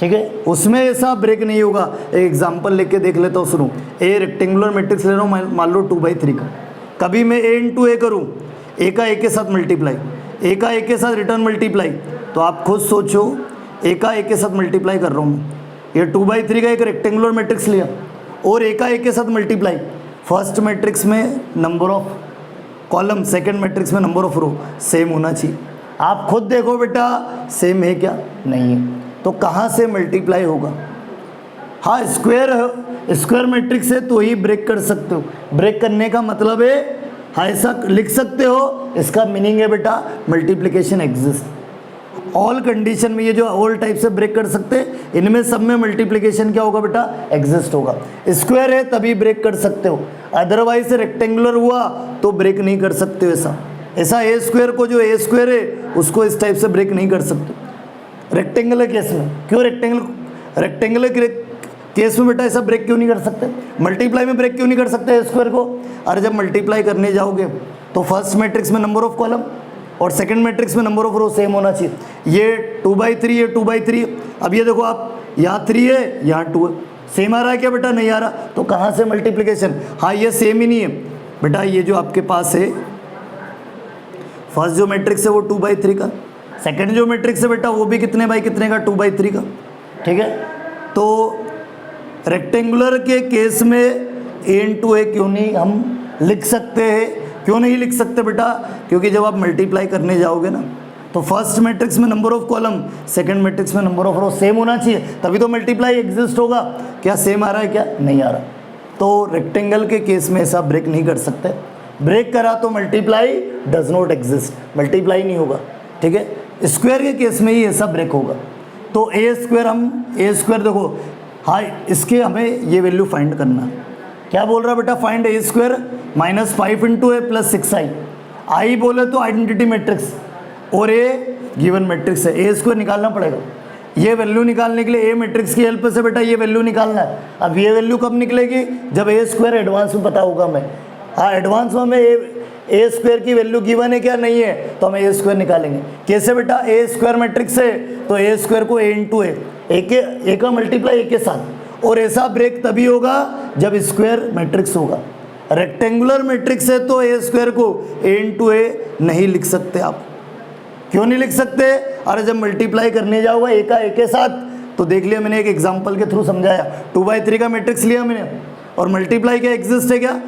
ठीक है, उसमें ऐसा ब्रेक नहीं होगा। एक एग्जांपल लेके देख लेता हूँ, सुनो। ए रेक्टेंगुलर मैट्रिक्स ले रहा हूँ, मान लो 2/3 का। कभी मैं a × a करूँ, a का a के साथ मल्टीप्लाई, a का a के साथ रिटर्न मल्टीप्लाई, तो आप खुद सोचो a का a के साथ मल्टीप्लाई कर रहा हूँ, ये 2/3 का एक रेक्टेंगुलर मैट्रिक्स लिया और a का a के साथ मल्टीप्लाई। फर्स्ट मैट्रिक्स में number of column, second matrix में नंबर ऑफ रो सेम होना चाहिए। आप खुद देखो बेटा सेम है क्या, नहीं है, तो कहाँ से मल्टीप्लाई होगा। हाँ, स्क्वायर स्क्वायर मैट्रिक्स है तो ही ब्रेक कर सकते हो। ब्रेक करने का मतलब है, हाँ ऐसा लिख सकते हो, इसका मीनिंग है बेटा मल्टीप्लिकेशन एग्जिस्ट। ऑल कंडीशन में ये जो ऑल टाइप से ब्रेक कर सकते हैं, इनमें सब में मल्टीप्लिकेशन क्या होगा बेटा, एग्जिस्ट होगा। स्क्वायर है तभी ब्रेक कर सकते हो, अदरवाइज रेक्टेंगुलर हुआ तो ब्रेक नहीं कर सकते हो। ऐसा ए स्क्वायर को, जो ए स्क्वायर है उसको इस टाइप से ब्रेक नहीं कर सकते रेक्टेंगुलर केस में। क्यों रेक्टेंगुलर केस में बेटा ऐसा ब्रेक क्यों नहीं कर सकते? मल्टीप्लाई में ब्रेक क्यों नहीं कर सकते स्क्वायर को? अरे जब मल्टीप्लाई करने जाओगे तो फर्स्ट मैट्रिक्स में नंबर ऑफ कॉलम और सेकंड मैट्रिक्स में नंबर ऑफ रो सेम होना चाहिए। ये 2/3 है, 2/3। अब ये देखो आप, यहाँ 3 है, यहाँ 2 है, सेम आ रहा है क्या बेटा? नहीं आ रहा। तो कहाँ से मल्टीप्लिकेशन? हाँ ये सेम ही नहीं है बेटा। ये जो आपके पास है फर्स्ट जो मैट्रिक्स है वो 2/3 का, सेकंड जो मैट्रिक्स है बेटा वो भी कितने बाई कितने का, 2/3 का। ठीक है, तो रेक्टेंगुलर के केस में a इंटू ए क्यों नहीं हम लिख सकते हैं? क्यों नहीं लिख सकते बेटा? क्योंकि जब आप मल्टीप्लाई करने जाओगे ना तो फर्स्ट मैट्रिक्स में number of column, second matrix में नंबर ऑफ रो सेम होना चाहिए, तभी तो मल्टीप्लाई एग्जिस्ट होगा। क्या सेम आ रहा है? क्या नहीं आ रहा। तो रेक्टेंगल के केस में ऐसा ब्रेक नहीं कर सकते। ब्रेक करा तो multiply does not exist, multiply नहीं होगा। ठीक है, स्क्वायर के केस में ही ऐसा ब्रेक होगा। तो ए स्क्वायर देखो, हाँ इसके हमें ये वैल्यू फाइंड करना। क्या बोल रहा है बेटा? फाइंड ए स्क्वायर -5 इंटू ए प्लस 6i। आई बोले तो आइडेंटिटी मैट्रिक्स और ए गिवन मैट्रिक्स है, ए स्क्वायर निकालना पड़ेगा। ये वैल्यू निकालने के लिए ए मैट्रिक्स की हेल्प से बेटा ये वैल्यू निकालना है। अब ये वैल्यू कब निकलेगी? जब ए स्क्वायर एडवांस में पता होगा हमें। हाँ एडवांस में हमें ए स्क्वायर की वैल्यू गिवन है क्या, नहीं है, तो हम ए स्क्वायर निकालेंगे। कैसे बेटा? ए स्क्वायर मैट्रिक्स है तो ए स्क्वायर को ए इंटू ए का मल्टीप्लाई ए के साथ, और ऐसा ब्रेक तभी होगा जब स्क्वायर मैट्रिक्स होगा। रेक्टेंगुलर मैट्रिक्स है तो ए स्क्वायर को ए इंटू ए नहीं लिख सकते आप। क्यों नहीं लिख सकते? अरे जब मल्टीप्लाई करने जाओगे ए का ए के साथ, तो देख लिया मैंने एक एग्जांपल के थ्रू समझाया। 2/3 का मैट्रिक्स लिया मैंने और मल्टीप्लाई क्या एग्जिस्ट है क्या?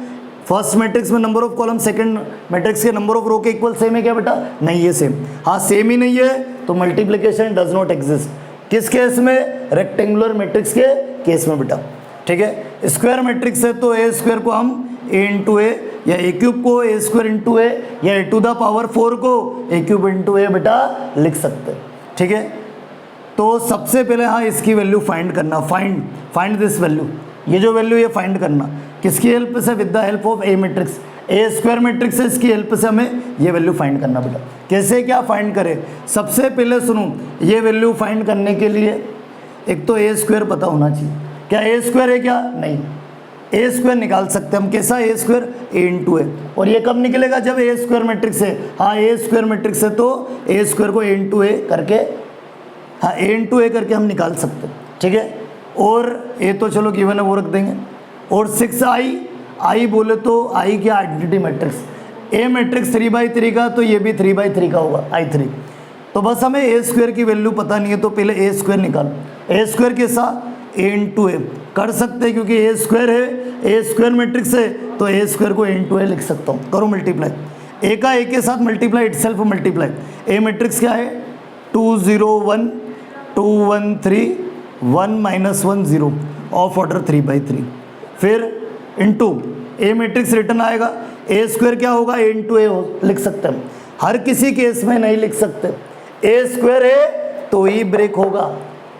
फर्स्ट मैट्रिक्स में number of column, second matrix के नंबर ऑफ रो के इक्वल सेम है क्या बेटा? नहीं है सेम। हाँ सेम ही नहीं है तो मल्टीप्लिकेशन डज नॉट एग्जिस्ट। किस केस में? रेक्टेंगुलर मैट्रिक्स के केस में बेटा। ठीक है, स्क्वायर मैट्रिक्स है तो ए स्क्वायर को हम ए इंटू ए, या ए क्यूब को ए स्क्वायर इंटू ए, या ए टू द पावर 4 को ए क्यूब इंटू ए बेटा लिख सकते हैं। ठीक है, तो सबसे पहले हाँ इसकी वैल्यू फाइंड करना। फाइंड दिस वैल्यू, ये जो वैल्यू ये फाइंड करना किसकी हेल्प से? With the help of A matrix. A square matrix है, इसकी हेल्प से हमें ये वैल्यू फाइंड करना बेटा। कैसे क्या फाइंड करें? सबसे पहले सुनो, ये वैल्यू फाइंड करने के लिए एक तो ए स्क्वायर पता होना चाहिए। क्या ए स्क्वायर है क्या? नहीं। ए स्क्वायर निकाल सकते हम। कैसा? ए स्क्वायर ए इंटू ए। और ये कब निकलेगा? जब ए स्क्वायर मैट्रिक्स है। हाँ ए स्क्वायर मैट्रिक्स है तो ए स्क्वायर को ए इंटू ए करके, हाँ ए इंटू ए करके हम निकाल सकते हैं। ठीक है, और ए तो चलो गिवन है वो रख देंगे, और 6i बोले तो आई क्या? Identity matrix. ए मैट्रिक्स 3/3 का तो ये भी 3/3 का होगा, I3। तो बस हमें ए स्क्वायर की वैल्यू पता नहीं है तो पहले ए स्क्वायर निकालो। ए स्क्वायर के साथ ए इंटू ए कर सकते हैं क्योंकि ए स्क्वायर है, ए स्क्वायर मैट्रिक्स है तो ए स्क्वायर को ए इंटू ए लिख सकता हूँ। करो मल्टीप्लाई, ए का ए के साथ मल्टीप्लाई, इटसेल्फ मल्टीप्लाई। ए मैट्रिक्स क्या है? 2 0 1 2 1 3 1 -1 0 ऑफ ऑर्डर 3/3। फिर इंटू ए मैट्रिक्स रिटर्न आएगा। ए स्क्वायर क्या होगा? ए इंटू ए लिख सकते हैं। हर किसी केस में नहीं लिख सकते। ए स्क्वायर है तो ही ब्रेक होगा।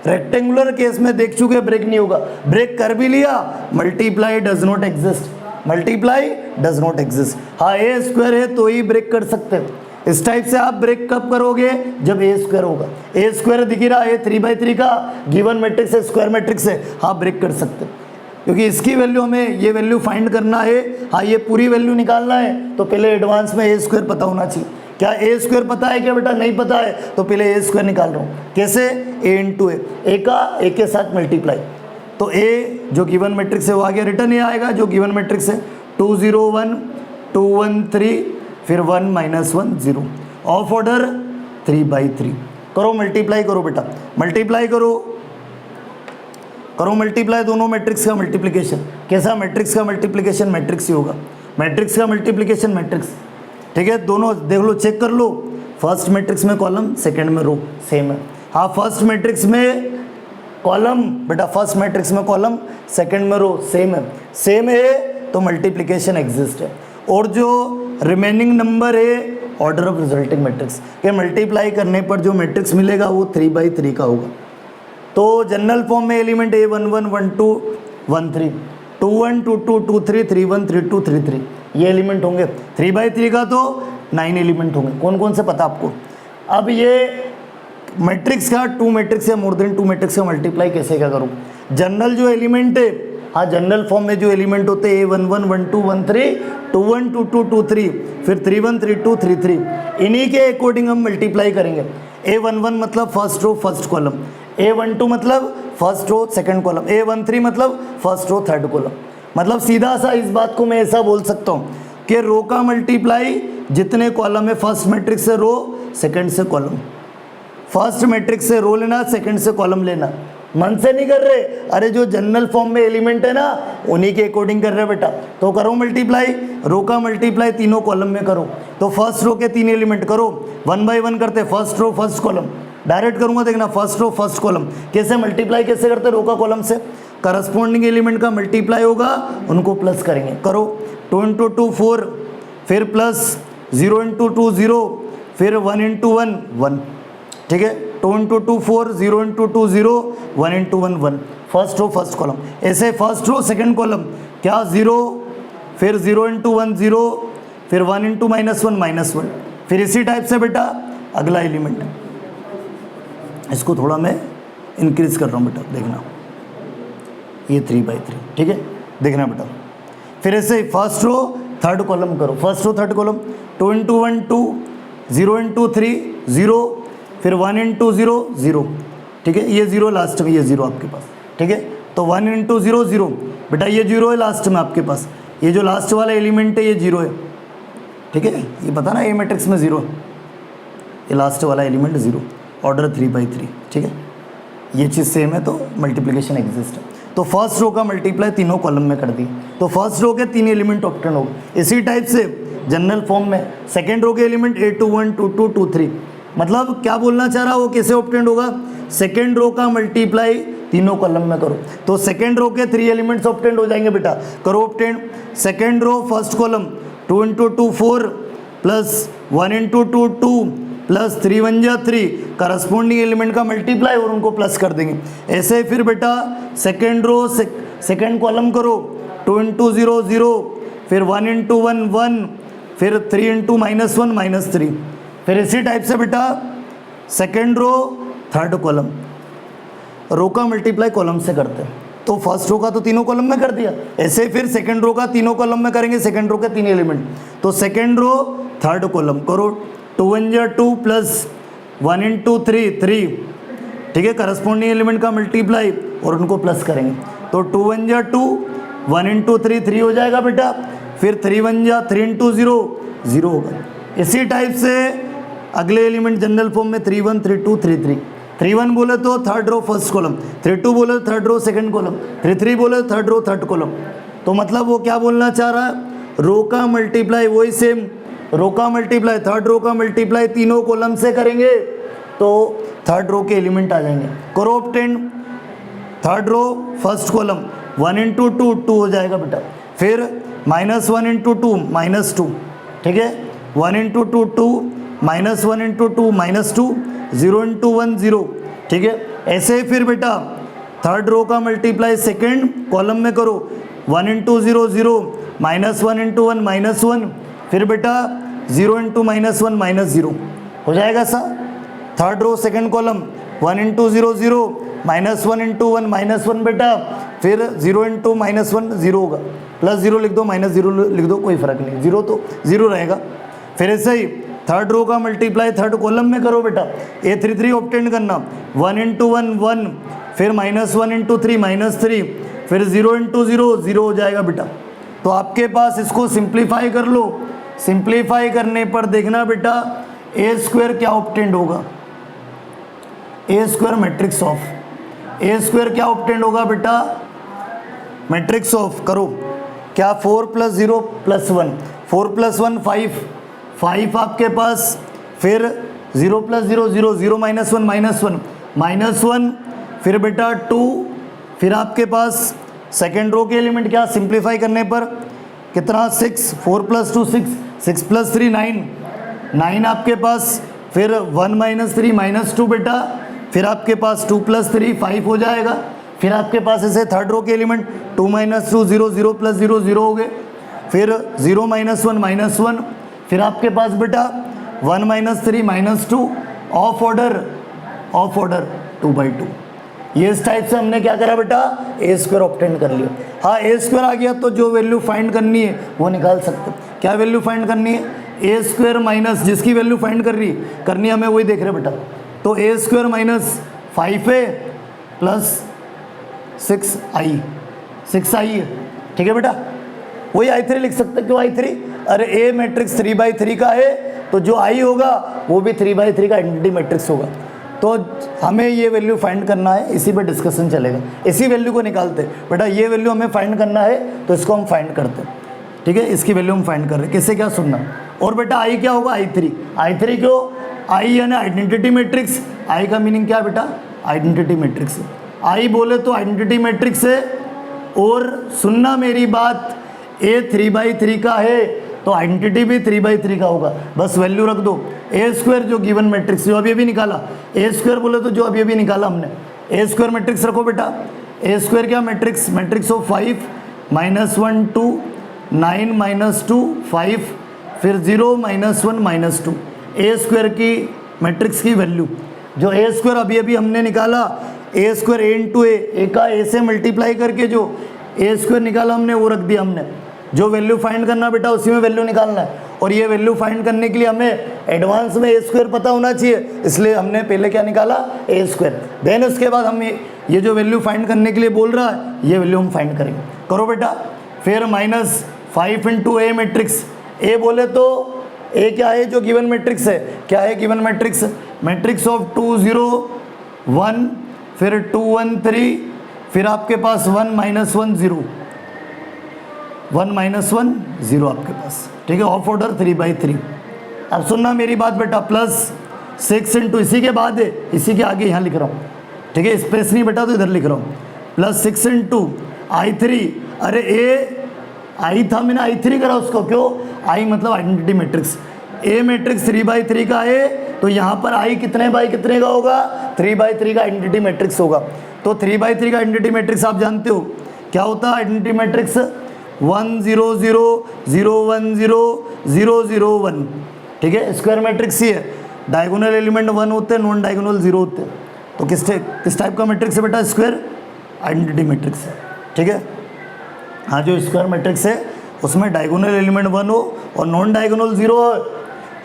रेक्टेंगुलर केस में देख चुके ब्रेक नहीं होगा। ब्रेक कर भी लिया, multiply does not exist. Multiply does not exist. हाँ ए स्क्वायर है तो ही ब्रेक कर सकते हैं। इस टाइप से आप ब्रेक कब करोगे? जब ए स्क्वायर होगा। ए स्क्वायर दिख रहा है 3/3 का, गिवन मैट्रिक्स है, स्क्वायर मैट्रिक्स है, हाँ ब्रेक कर सकते हैं। क्योंकि इसकी वैल्यू हमें ये वैल्यू फाइंड करना है। हाँ ये पूरी वैल्यू निकालना है तो पहले एडवांस में ए स्क्वायर पता होना चाहिए। क्या ए स्क्वायर पता है क्या बेटा? नहीं पता है तो पहले ए स्क्वायर निकाल रहा हूँ। कैसे? ए इंटू ए का ए के साथ मल्टीप्लाई, तो ए जो गिवन मैट्रिक्स है वो आ गया, रिटर्न ये आएगा जो गिवन मैट्रिक्स है। 2 0 1 2 1 3 फिर 1 -1 0 ऑफ ऑर्डर 3/3। करो मल्टीप्लाई करो बेटा, मल्टीप्लाई करो मल्टीप्लाई दोनों मैट्रिक्स का मल्टीप्लिकेशन। कैसा? मैट्रिक्स का मल्टीप्लिकेशन मैट्रिक्स ही होगा, मैट्रिक्स का मल्टीप्लिकेशन मैट्रिक्स। ठीक है, दोनों देख लो, चेक कर लो। फर्स्ट मैट्रिक्स में कॉलम, सेकंड में रो सेम है। हाँ फर्स्ट मैट्रिक्स में कॉलम बेटा फर्स्ट मैट्रिक्स में कॉलम, सेकंड में रो, सेम है तो मल्टीप्लिकेशन एग्जिस्ट है। और जो रिमेनिंग नंबर है ऑर्डर ऑफ रिजल्टिंग मैट्रिक्स के मल्टीप्लाई करने पर जो मैट्रिक्स मिलेगा वो 3/3 का होगा। तो जनरल फॉर्म में एलिमेंट A11 12 13 21 22 23 31 32 33 ये एलिमेंट होंगे। 3/3 का तो 9 एलिमेंट होंगे। कौन कौन से पता आपको? अब ये मैट्रिक्स का 2 मैट्रिक्स या मोर देन 2 मैट्रिक्स का मल्टीप्लाई कैसे क्या करूँ? जनरल जो एलिमेंट है, हाँ जनरल फॉर्म में जो एलिमेंट होते हैं A11 12 13 21 22 23 फिर 31 32 33 इन्हीं के अकॉर्डिंग हम मल्टीप्लाई करेंगे। A11 मतलब first row first column, A12 मतलब first row second column, A13 मतलब फर्स्ट रो थर्ड कॉलम। मतलब सीधा सा इस बात को मैं ऐसा बोल सकता हूँ कि रो का मल्टीप्लाई जितने कॉलम है फर्स्ट मैट्रिक्स से रो सेकंड से कॉलम, फर्स्ट मैट्रिक्स से रो लेना सेकंड से कॉलम लेना। मन से नहीं कर रहे, अरे जो जनरल फॉर्म में एलिमेंट है ना उन्हीं के अकॉर्डिंग कर रहे बेटा। तो करो मल्टीप्लाई, रो का मल्टीप्लाई तीनों कॉलम में करो। तो फर्स्ट रो के 3 एलिमेंट करो, 1 बाय 1 करते, first row first column. Direct करूंगा देखना, फर्स्ट रो फर्स्ट कॉलम। कैसे मल्टीप्लाई कैसे करते? रो का कॉलम से करस्पॉन्डिंग एलिमेंट का मल्टीप्लाई होगा, उनको प्लस करेंगे। करो 2 × 2 4 फिर प्लस 0 × 2 0 फिर 1 × 1 1। ठीक है, 2 × 2 4 0 × 2 0 1 × 1 1। First row first column. ऐसे फर्स्ट रो सेकंड कॉलम क्या 0 फिर 0 × 1 0 फिर 1 × -1 -1। फिर इसी टाइप से बेटा अगला एलिमेंट, इसको थोड़ा मैं इंक्रीज कर रहा हूँ बेटा, देखना ये 3/3। ठीक है, देखना बेटा। फिर ऐसे फर्स्ट रो थर्ड कॉलम करो, फर्स्ट रो थर्ड कॉलम 2 × 1 2 0 × 3 0 फिर 1 × 0 0। ठीक है, ये 0 लास्ट में, ये 0 आपके पास। ठीक है, तो 1 × 0 0 बेटा, ये 0 है लास्ट में आपके पास। ये जो लास्ट वाला एलिमेंट है ये 0 है। ठीक है, ये पता ना ए मैट्रिक्स में 0, ये लास्ट वाला एलिमेंट 0, ऑर्डर 3/3। ठीक है, ये चीज़ सेम है तो मल्टीप्लिकेशन एग्जिस्ट है। तो फर्स्ट रो का मल्टीप्लाई तीनों कॉलम में कर दी, तो फर्स्ट रो के 3 एलिमेंट ऑप्टेन हो गए। इसी टाइप से जनरल फॉर्म में सेकेंड रो के एलिमेंट A21 22 23। मतलब क्या बोलना चाह रहा है वो कैसे ऑप्टेंड होगा? सेकेंड रो का मल्टीप्लाई तीनों कॉलम में करो, तो सेकेंड रो के 3 एलिमेंट्स ऑप्टेंड हो जाएंगे बेटा। करो obtained, second row first column 2 × 2 4 plus 1 × 2 2 plus 3 1 जा 3, करस्पॉन्डिंग एलिमेंट का मल्टीप्लाई और उनको प्लस कर देंगे। ऐसे फिर बेटा सेकेंड रो सेकेंड कॉलम करो 2 × 0 0 फिर 1 × 1 1 फिर 3 × -1 -3। फिर इसी टाइप से बेटा सेकेंड रो थर्ड कॉलम, रो का मल्टीप्लाई कॉलम से करते हैं। तो फर्स्ट रो का तो तीनों कॉलम में कर दिया, ऐसे फिर सेकेंड रो का तीनों कॉलम में करेंगे, सेकेंड रो के 3 एलिमेंट। तो सेकेंड रो थर्ड कॉलम करो 2 1 जा 2 प्लस 1 × 3 3। ठीक है, करस्पॉन्डिंग एलिमेंट का मल्टीप्लाई और उनको प्लस करेंगे। तो 2 1 जा 2 1 × 3 3 हो जाएगा बेटा, फिर 3 1 जा 3 × 0 0 होगा। इसी टाइप से अगले एलिमेंट जनरल फॉर्म में 3 1 3 2 3 3। 3 1 बोले तो थर्ड रो फर्स्ट कॉलम, 3 2 बोले तो थर्ड रो सेकंड कॉलम, 3 3 बोले तो थर्ड रो थर्ड कॉलम। तो मतलब वो क्या बोलना चाह रहा है? रो का मल्टीप्लाई वही सेम, रो का मल्टीप्लाई थर्ड रो का मल्टीप्लाई तीनों कॉलम से करेंगे तो थर्ड रो के एलिमेंट आ जाएंगे। करो obtained, third row first column 1 × 2 2 हो जाएगा बेटा, फिर -1 × 2 -2। ठीक है, 1 × 2 2 -1 × 2 -2 0 × 1 0। ठीक है, ऐसे फिर बेटा थर्ड रो का मल्टीप्लाई सेकेंड कॉलम में करो 1 × 0 0 -1 × 1 -1 फिर बेटा 0 × -1 -0 हो जाएगा सा। थर्ड रो सेकेंड कॉलम 1 × 0 0 -1 × 1 -1 बेटा, फिर 0 × -1 0 होगा, +0 लिख दो -0 लिख दो, कोई फर्क नहीं, 0 तो 0 रहेगा। फिर ऐसे ही थर्ड रो का मल्टीप्लाई थर्ड कॉलम में करो बेटा, A33 ऑप्टेंड करना 1 × 1 1 फिर -1 × 3 -3 फिर 0 × 0 0 हो जाएगा बेटा। तो आपके पास इसको सिंप्लीफाई कर लो, सिंप्लीफाई करने पर देखना बेटा A² क्या ऑप्टेंड होगा, A² मैट्रिक्स ऑफ A² क्या ऑप्टेंड होगा बेटा, मैट्रिक्स ऑफ करो क्या 4 + 0 + 1, 4 + 1 5 5 आपके पास, फिर 0 + 0 0 0 -1 -1 -1 फिर बेटा 2, फिर आपके पास सेकेंड रो के एलिमेंट क्या, सिंप्लीफाई करने पर कितना 6, 4 + 2 6, 6 + 3 9, 9 आपके पास, फिर 1 - 3 -2 बेटा, फिर आपके पास 2 + 3 5 हो जाएगा। फिर आपके पास ऐसे थर्ड रो के एलिमेंट 2 - 2 0 0 + 0 0 हो गए, फिर 0 - 1 -1, फिर आपके पास बेटा 1 - 3 -2, ऑफ ऑर्डर 2/2। ये इस टाइप से हमने क्या करा बेटा, ए स्क्वायर ऑब्टेन कर लिया। हाँ ए स्क्वायर आ गया तो जो वैल्यू फाइंड करनी है वो निकाल सकते। क्या वैल्यू फाइंड करनी है, ए स्क्वायर माइनस जिसकी वैल्यू फाइंड करनी है हमें वही देख रहे बेटा, तो ए square minus 5a plus 6i है, ठीक है बेटा, वही i3 लिख सकते। क्यों i3, अरे ए मैट्रिक्स 3/3 का है तो जो i होगा वो भी 3/3 का आइडेंटिटी मैट्रिक्स होगा। तो हमें ये वैल्यू फाइंड करना है, इसी पे डिस्कशन चलेगा, इसी वैल्यू को निकालते बेटा। ये वैल्यू हमें फाइंड करना है तो इसको हम फाइंड करते हैं, ठीक है, इसकी वैल्यू हम फाइंड कर रहे हैं। किससे क्या सुनना, और बेटा आई क्या होगा, i3 क्यों, आई यानी आइडेंटिटी मैट्रिक्स। आई का मीनिंग क्या है बेटा, आइडेंटिटी मैट्रिक्स। आई बोले तो आइडेंटिटी मैट्रिक्स है, और सुनना मेरी बात, ए 3/3 का है तो आइडेंटिटी भी 3/3 का होगा। बस वैल्यू रख दो, ए स्क्वायर जो गिवन मैट्रिक्स जो अभी निकाला, ए स्क्वायर बोले तो जो अभी निकाला हमने, ए स्क्वायर मैट्रिक्स रखो बेटा। ए स्क्वायर क्या मैट्रिक्स ऑफ 5 - 1 2 9 - 2 5, फिर 0 - 1 - 2। ए स्क्वायर की मैट्रिक्स की वैल्यू जो ए स्क्वायर अभी हमने निकाला, ए स्क्वायर ए इंटू ए का ए से मल्टीप्लाई करके जो ए स्क्वायर निकाला हमने वो रख दिया हमने। जो वैल्यू फाइंड करना बेटा उसी में वैल्यू निकालना है, और ये वैल्यू फाइंड करने के लिए हमें एडवांस में ए स्क्वायर पता होना चाहिए, इसलिए हमने पहले क्या निकाला, ए स्क्वायर। देन उसके बाद हम ये जो वैल्यू फाइंड करने के लिए बोल रहा है ये वैल्यू हम फाइंड करेंगे। करो बेटा, फिर -5 × ए मैट्रिक्स। ए बोले तो ए क्या है, जो गिवन मैट्रिक्स है, क्या है गिवन मैट्रिक्स ऑफ 2 0 1, फिर 2 1 3, फिर आपके पास 1 - 1 0, 1 - 1 0 आपके पास, ठीक है, ऑफ ऑर्डर 3/3। अब सुनना मेरी बात बेटा, +6 × इसी के बाद है, इसी के आगे यहाँ लिख रहा हूँ, ठीक है, स्पेस नहीं बेटा तो इधर लिख रहा हूँ, +6 × i3। अरे ए आई था, मैंने i3 करा उसको, क्यों, आई मतलब आइडेंटिटी मैट्रिक्स। ए मैट्रिक्स 3/3 का है तो यहाँ पर आई कितने बाई कितने का होगा, 3/3 का आइडेंटिटी मैट्रिक्स होगा। तो 3/3 का आइडेंटिटी मैट्रिक्स आप जानते हो क्या होता है, आइडेंटिटी मैट्रिक्स 1 0 0 0 1 0 0 0 1, ठीक है। स्क्वायर मैट्रिक्स ही है, डायगोनल एलिमेंट 1 होते हैं, नॉन डायगोनल 0 होते हैं। तो किस टाइप का मैट्रिक्स है बेटा, स्क्वायर आइडेंटिटी मैट्रिक्स है, ठीक है। हाँ, जो स्क्वायर मैट्रिक्स है उसमें डायगोनल एलिमेंट 1 हो और नॉन डायगोनल 0 हो,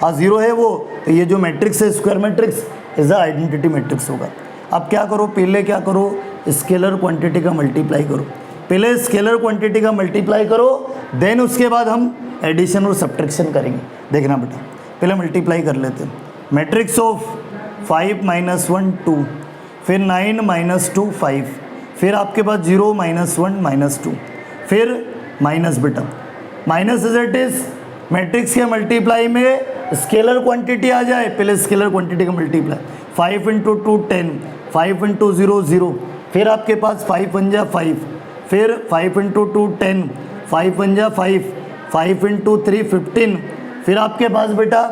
हाँ 0 है वो, तो ये जो मैट्रिक्स है square matrix is the identity matrix होगा। अब क्या करो, पहले क्या करो, स्केलर क्वांटिटी का मल्टीप्लाई करो, पहले स्केलर क्वांटिटी का मल्टीप्लाई करो, देन उसके बाद हम एडिशन और सब्ट्रैक्शन करेंगे। देखना बेटा, पहले मल्टीप्लाई कर लेते हैं। मैट्रिक्स ऑफ 5 - 1 2, फिर 9 - 2 5, फिर आपके पास 0 - 1 -2, फिर माइनस बेटा, minus is it is matrix के मल्टीप्लाई में स्केलर क्वांटिटी आ जाए, पहले स्केलर क्वांटिटी का मल्टीप्लाई, 5 × 2 10, 5 × 0 0, फिर आपके पास 5 × 1 5, फिर 5 × 2 10, 5 × 1 5, 5 × 3 15, फिर आपके पास बेटा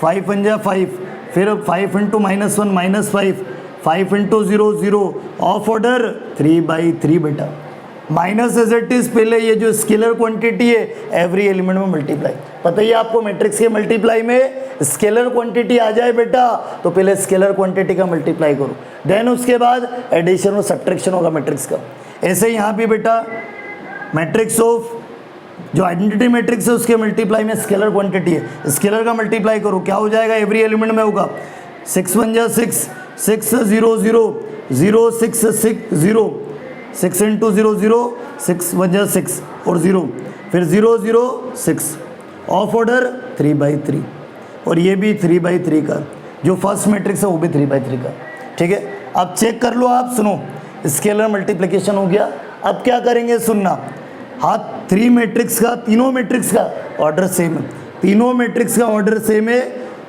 5 × 1 5, फिर 5 × -1 -5, 5 × 0 0, ऑफ ऑर्डर 3/3 बेटा। माइनस एज इट इज, पहले ये जो स्केलर क्वांटिटी है एवरी एलिमेंट में मल्टीप्लाई, पता ही आपको मैट्रिक्स के मल्टीप्लाई में स्केलर क्वांटिटी आ जाए बेटा तो पहले स्केलर क्वांटिटी का मल्टीप्लाई करो, देन उसके बाद एडिशन और सब्ट्रैक्शन होगा मैट्रिक्स का। ऐसे यहाँ भी बेटा मैट्रिक्स ऑफ जो आइडेंटिटी मैट्रिक्स है उसके मल्टीप्लाई में स्केलर क्वांटिटी है, स्केलर का मल्टीप्लाई करो, क्या हो जाएगा, एवरी एलिमेंट में होगा 6 × 1 6, 6 0 0 0 6 6 0, 6 × 0 0, 6 1 6 और 0, फिर 0 0 6, ऑफ ऑर्डर 3/3, और ये भी 3/3 का, जो फर्स्ट मैट्रिक्स है वो भी 3/3 का, ठीक है। अब चेक कर लो आप, सुनो, स्केलर मल्टीप्लिकेशन हो गया। अब क्या करेंगे, सुनना, हाँ 3 मैट्रिक्स का, तीनों मैट्रिक्स का ऑर्डर सेम है, तीनों मैट्रिक्स का ऑर्डर सेम है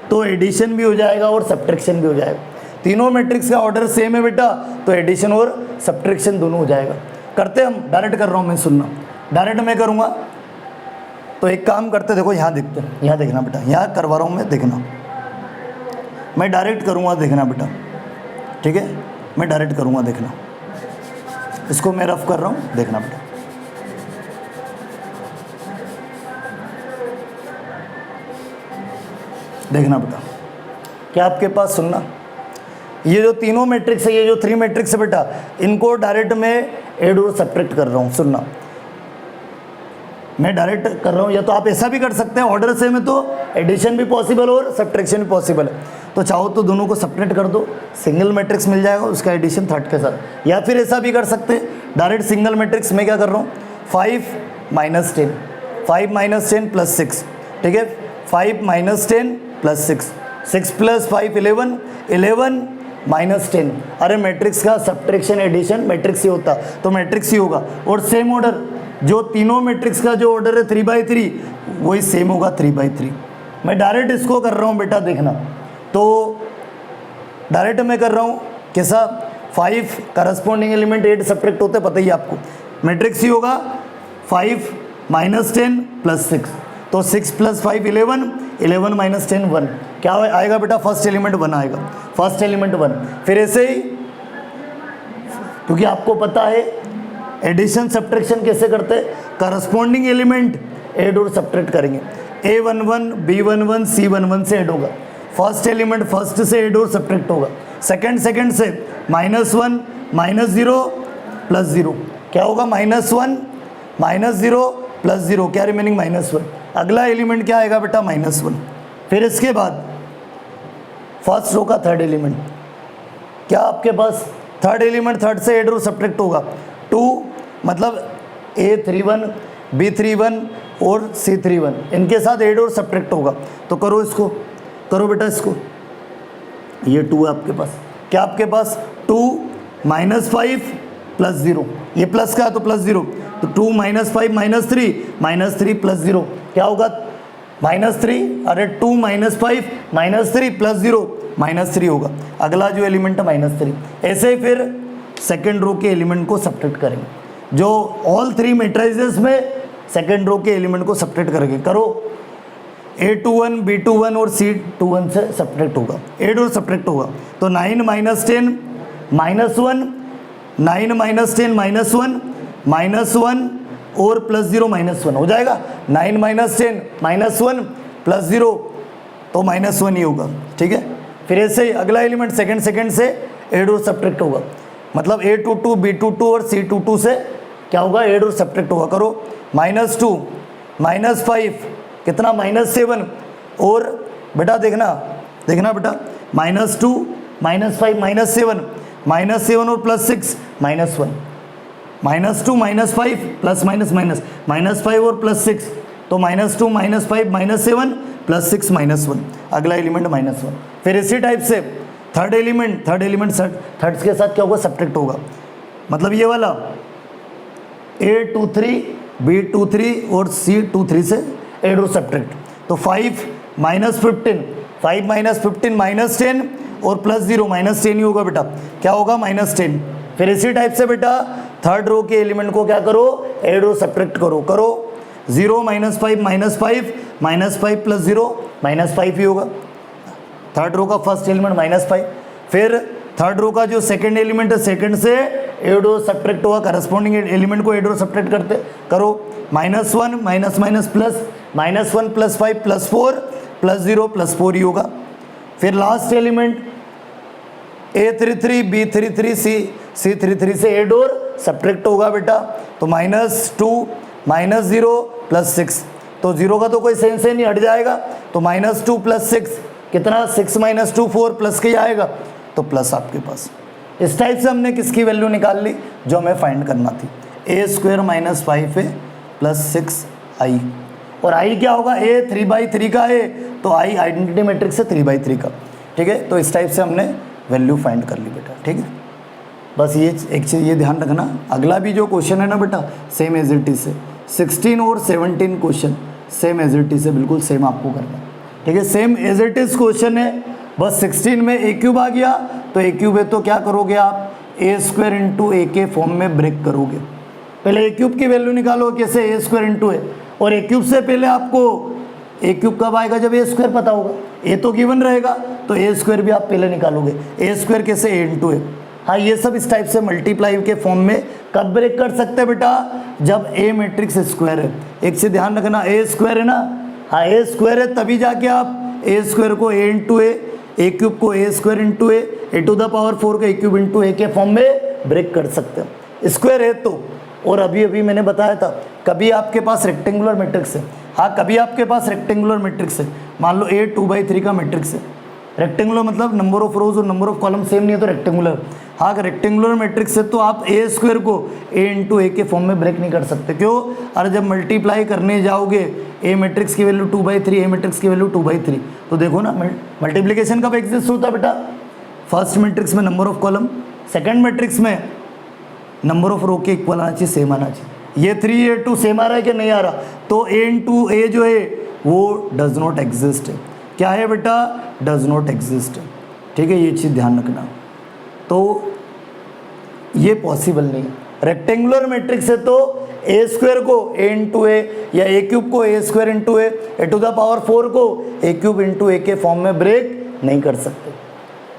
तो एडिशन भी हो जाएगा और सब्ट्रैक्शन भी हो जाएगा। तीनों मैट्रिक्स का ऑर्डर सेम है बेटा, तो एडिशन और सब्ट्रैक्शन दोनों हो जाएगा। करते हम, डायरेक्ट कर रहा हूँ मैं, सुनना, डायरेक्ट मैं करूँगा। तो एक काम करते, देखो यहाँ देखते हैं, यहाँ देखना बेटा, यहाँ करवा रहा हूँ मैं, देखना, मैं डायरेक्ट करूँगा, देखना बेटा, ठीक है, मैं डायरेक्ट करूँगा, देखना, इसको मैं रफ कर रहा हूँ, देखना बेटा। देखना बेटा, क्या आपके पास, सुनना, ये जो तीनों मैट्रिक्स है, ये जो 3 मैट्रिक्स है बेटा, इनको डायरेक्ट मैं एड और सब्ट्रैक्ट कर रहा हूँ। सुनना, मैं डायरेक्ट कर रहा हूँ, या तो आप ऐसा भी कर सकते हैं, ऑर्डर सेम है तो एडिशन भी पॉसिबल और सब्ट्रैक्शन भी पॉसिबल है। तो चाहो तो दोनों को सब्ट्रैक्ट कर दो, सिंगल मैट्रिक्स मिल जाएगा, उसका एडिशन थर्ड के साथ। या फिर ऐसा भी कर सकते हैं, डायरेक्ट सिंगल मैट्रिक्स में क्या कर रहा हूँ, 5 - 10, 5 - 10 + 6, ठीक है, 5 - 10 + 6, 6 + 5 11, 11 - 10। अरे मैट्रिक्स का सब्ट्रैक्शन एडिशन मैट्रिक्स ही होता, तो मैट्रिक्स ही होगा। और सेम ऑर्डर, जो तीनों मैट्रिक्स का जो ऑर्डर है 3/3, वही सेम होगा 3/3। मैं डायरेक्ट इसको कर रहा हूँ बेटा, देखना, तो डायरेक्ट मैं कर रहा हूँ कैसा, 5 करस्पॉन्डिंग एलिमेंट 8 सब्ट्रैक्ट होते, पता ही आपको, मैट्रिक्स ही होगा 5 - 10 + 6, तो 6 + 5 11, 11 - 10 1, क्या आएगा बेटा, फर्स्ट एलिमेंट 1 आएगा, फर्स्ट एलिमेंट 1। फिर ऐसे ही, क्योंकि आपको पता है एडिशन सब्ट्रैक्शन कैसे करते हैं, करस्पॉन्डिंग एलिमेंट ऐड और सब्ट्रैक्ट करेंगे, A11 B11 C11 से ऐड होगा, फर्स्ट एलिमेंट फर्स्ट से ऐड और सब्ट्रैक्ट होगा, सेकंड से -1 -0 + 0, क्या होगा, -1 -0 + 0, क्या रिमेनिंग -1। अगला एलिमेंट क्या आएगा बेटा, -1। फिर इसके बाद फर्स्ट रो का थर्ड एलिमेंट, क्या आपके पास थर्ड एलिमेंट थर्ड से ऐड और सब्ट्रैक्ट होगा, 2 मतलब A31 B31 और C31, इनके साथ ऐड और सब्ट्रैक्ट होगा। तो करो इसको, करो बेटा इसको, ये 2 है आपके पास, क्या आपके पास 2 - 5 + 0, ये प्लस का है तो +0, तो 2 - 5 - 3 -3 + 0, क्या होगा, -3, अरे 2 - 5 - 3 + 0 -3 होगा। अगला जो एलिमेंट है -3। ऐसे ही फिर सेकेंड रो के एलिमेंट को सब्ट्रैक्ट करेंगे, जो ऑल 3 मैट्रिसेस में सेकेंड रो के एलिमेंट को सब्ट्रैक्ट करेंगे। करो, A21 B21 और C21 से सब्ट्रैक्ट होगा, ऐड और सब्ट्रैक्ट होगा, तो 9 - 10 -1, 9 - 10 -1 और +0 -1 हो जाएगा, 9 - 10 -1 +0, तो -1 ही होगा, ठीक है। फिर ऐसे ही अगला एलिमेंट सेकंड से ऐड और सब्ट्रैक्ट होगा, मतलब A22 B22 और C22 से क्या होगा, ऐड और सब्ट्रैक्ट होगा। करो, -2 -5 कितना, -7, और बेटा देखना बेटा, -2 -5 -7 -7 और +6 -1, -2 -5 प्लस -5 और +6, तो -2 -5 -7 +6 -1, अगला एलिमेंट -1। फिर इसी टाइप से थर्ड एलिमेंट थर्ड्स के साथ क्या होगा, सब्ट्रैक्ट होगा, मतलब ये वाला A23 B23 और C23 से ऐड और सब्ट्रैक्ट, तो 5 - 15 -10 और +0 -10 ही होगा बेटा, क्या होगा, -10। फिर इसी टाइप से बेटा थर्ड रो के एलिमेंट को क्या करो, ऐड और सब्ट्रैक्ट करो। 0 - 5 -5 + 0 -5 ही होगा, थर्ड रो का फर्स्ट एलिमेंट -5। फिर थर्ड रो का जो सेकंड एलिमेंट है, सेकंड से ऐड और सब्ट्रैक्ट होगा, करस्पॉन्डिंग एलिमेंट को ऐड और सब्ट्रैक्ट करते, करो, -1 प्लस -1 + 5 + 4 +0 +4 ही होगा। फिर last element A33 B33 C33 से ऐड और सब्ट्रैक्ट होगा बेटा, तो -2 -0 + 6, तो 0 का तो कोई सेंस ही नहीं, हट जाएगा, तो -2 + 6 कितना, 6 - 2 4 प्लस के आएगा, तो प्लस आपके पास। इस टाइप से हमने किसकी वैल्यू निकाल ली, जो हमें फाइंड करना थी, A² - 5A + 6I, और I क्या होगा, A 3/3 का है, तो I आइडेंटिटी मैट्रिक्स है 3/3 का, ठीक है। तो इस टाइप से हमने वैल्यू फाइंड कर ली बेटा, ठीक है। बस ये एक चीज़ ये ध्यान रखना, अगला भी जो क्वेश्चन है ना बेटा, सेम एज इट इज से 16 और 17 question same as it is से बिल्कुल सेम आपको करना है, ठीक है। Same as it is question है, बस 16 में A³ आ गया, तो ए क्यूब है तो क्या करोगे आप, ए स्क्वायर इंटू ए के फॉर्म में ब्रेक करोगे। पहले ए क्यूब की वैल्यू निकालो, कैसे, ए स्क्वायर इंटू ए, और ए क्यूब से पहले आपको ए क्यूब कब आएगा, जब ए स्क्वायर पता होगा, ए तो गिवन रहेगा तो ए स्क्वायर भी आप पहले निकालोगे। ए स्क्वायर कैसे, ए इंटू ए। हाँ, ये सब इस टाइप से मल्टीप्लाई के फॉर्म में कब ब्रेक कर सकते हैं बेटा, जब ए मैट्रिक्स स्क्वायर है। एक से ध्यान रखना, ए स्क्वायर है ना, हाँ ए स्क्वायर है, तभी जाके आप ए स्क्वायर को ए इंटू ए क्यूब को a square into a to the power 4 को ए क्यूब इंटू ए के फॉर्म में ब्रेक कर सकते हैं, स्क्वायर है तो। और अभी अभी मैंने बताया था, कभी आपके पास रेक्टेंगुलर मैट्रिक्स है, हाँ कभी आपके पास रेक्टेंगुलर मैट्रिक्स है, मान लो ए 2/3 का मैट्रिक्स है, रेक्टेंगुलर मतलब नंबर ऑफ रोज और नंबर ऑफ कॉलम सेम नहीं है तो रेक्टेंगुलर। हाँ, अगर रेक्टेंगुलर मैट्रिक्स है तो आप ए स्क्वायर को ए इंटू ए के फॉर्म में ब्रेक नहीं कर सकते। क्यों, अरे जब मल्टीप्लाई करने जाओगे ए मैट्रिक्स की वैल्यू 2/3, ए मैट्रिक्स की वैल्यू 2/3, तो देखो ना मल्टीप्लिकेशन कब एग्जिस्ट होता है बेटा, फर्स्ट मैट्रिक्स में number of column, second matrix में नंबर ऑफ रो के इक्वल आना चाहिए, सेम आना चाहिए। ये 3 ये 2 सेम आ रहा है कि नहीं आ रहा, तो ए इंटू ए जो है वो डज नॉट एग्जिस्ट है। क्या है बेटा, डज नॉट एग्जिस्ट है। ठीक है, ये चीज़ ध्यान रखना। तो ये पॉसिबल नहीं है। रेक्टेंगुलर मैट्रिक्स है तो ए स्क्वायर को ए इंटू ए या ए क्यूब को a square into a to the power 4 को ए क्यूब इंटू ए के फॉर्म में ब्रेक नहीं कर सकते।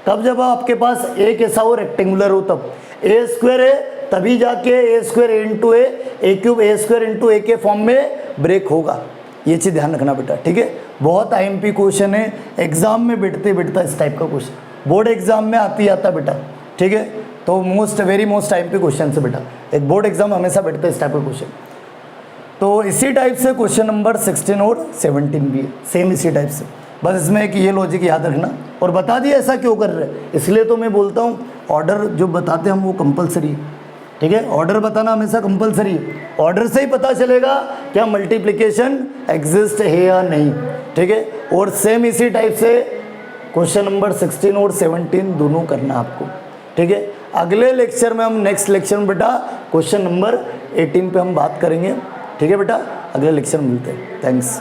तब जब आपके पास ए कैसा हो, रेक्टेंगुलर हो, तब ए स्क्वायर है तभी जाके ए square A into a cube A square into ए के फॉर्म में ब्रेक होगा। ये चीज़ ध्यान रखना बेटा। ठीक है, बहुत आईएमपी क्वेश्चन है, एग्जाम में बैठते बैठता इस टाइप का क्वेश्चन बोर्ड एग्जाम में आता बेटा। ठीक है, तो वेरी मोस्ट आईएमपी क्वेश्चन से बेटा, एक बोर्ड एग्जाम हमेशा बैठता है इस टाइप का क्वेश्चन। तो इसी टाइप से क्वेश्चन नंबर 16 और 17 भी है, सेम इसी टाइप से। बस इसमें एक ये लॉजिक याद रखना, और बता दिया ऐसा क्यों कर रहे हैं, इसलिए तो मैं बोलता हूँ ऑर्डर जो बताते हैं हम वो कंपलसरी है। ठीक है, ऑर्डर बताना हमेशा कंपलसरी है, ऑर्डर से ही पता चलेगा क्या मल्टीप्लिकेशन एग्जिस्ट है या नहीं। ठीक है, और सेम इसी टाइप से क्वेश्चन नंबर 16 और 17 दोनों करना आपको। ठीक है, अगले लेक्चर में हम नेक्स्ट लेक्चर में बेटा क्वेश्चन नंबर 18 पे हम बात करेंगे। ठीक है बेटा, अगले लेक्चर में मिलते हैं। थैंक्स।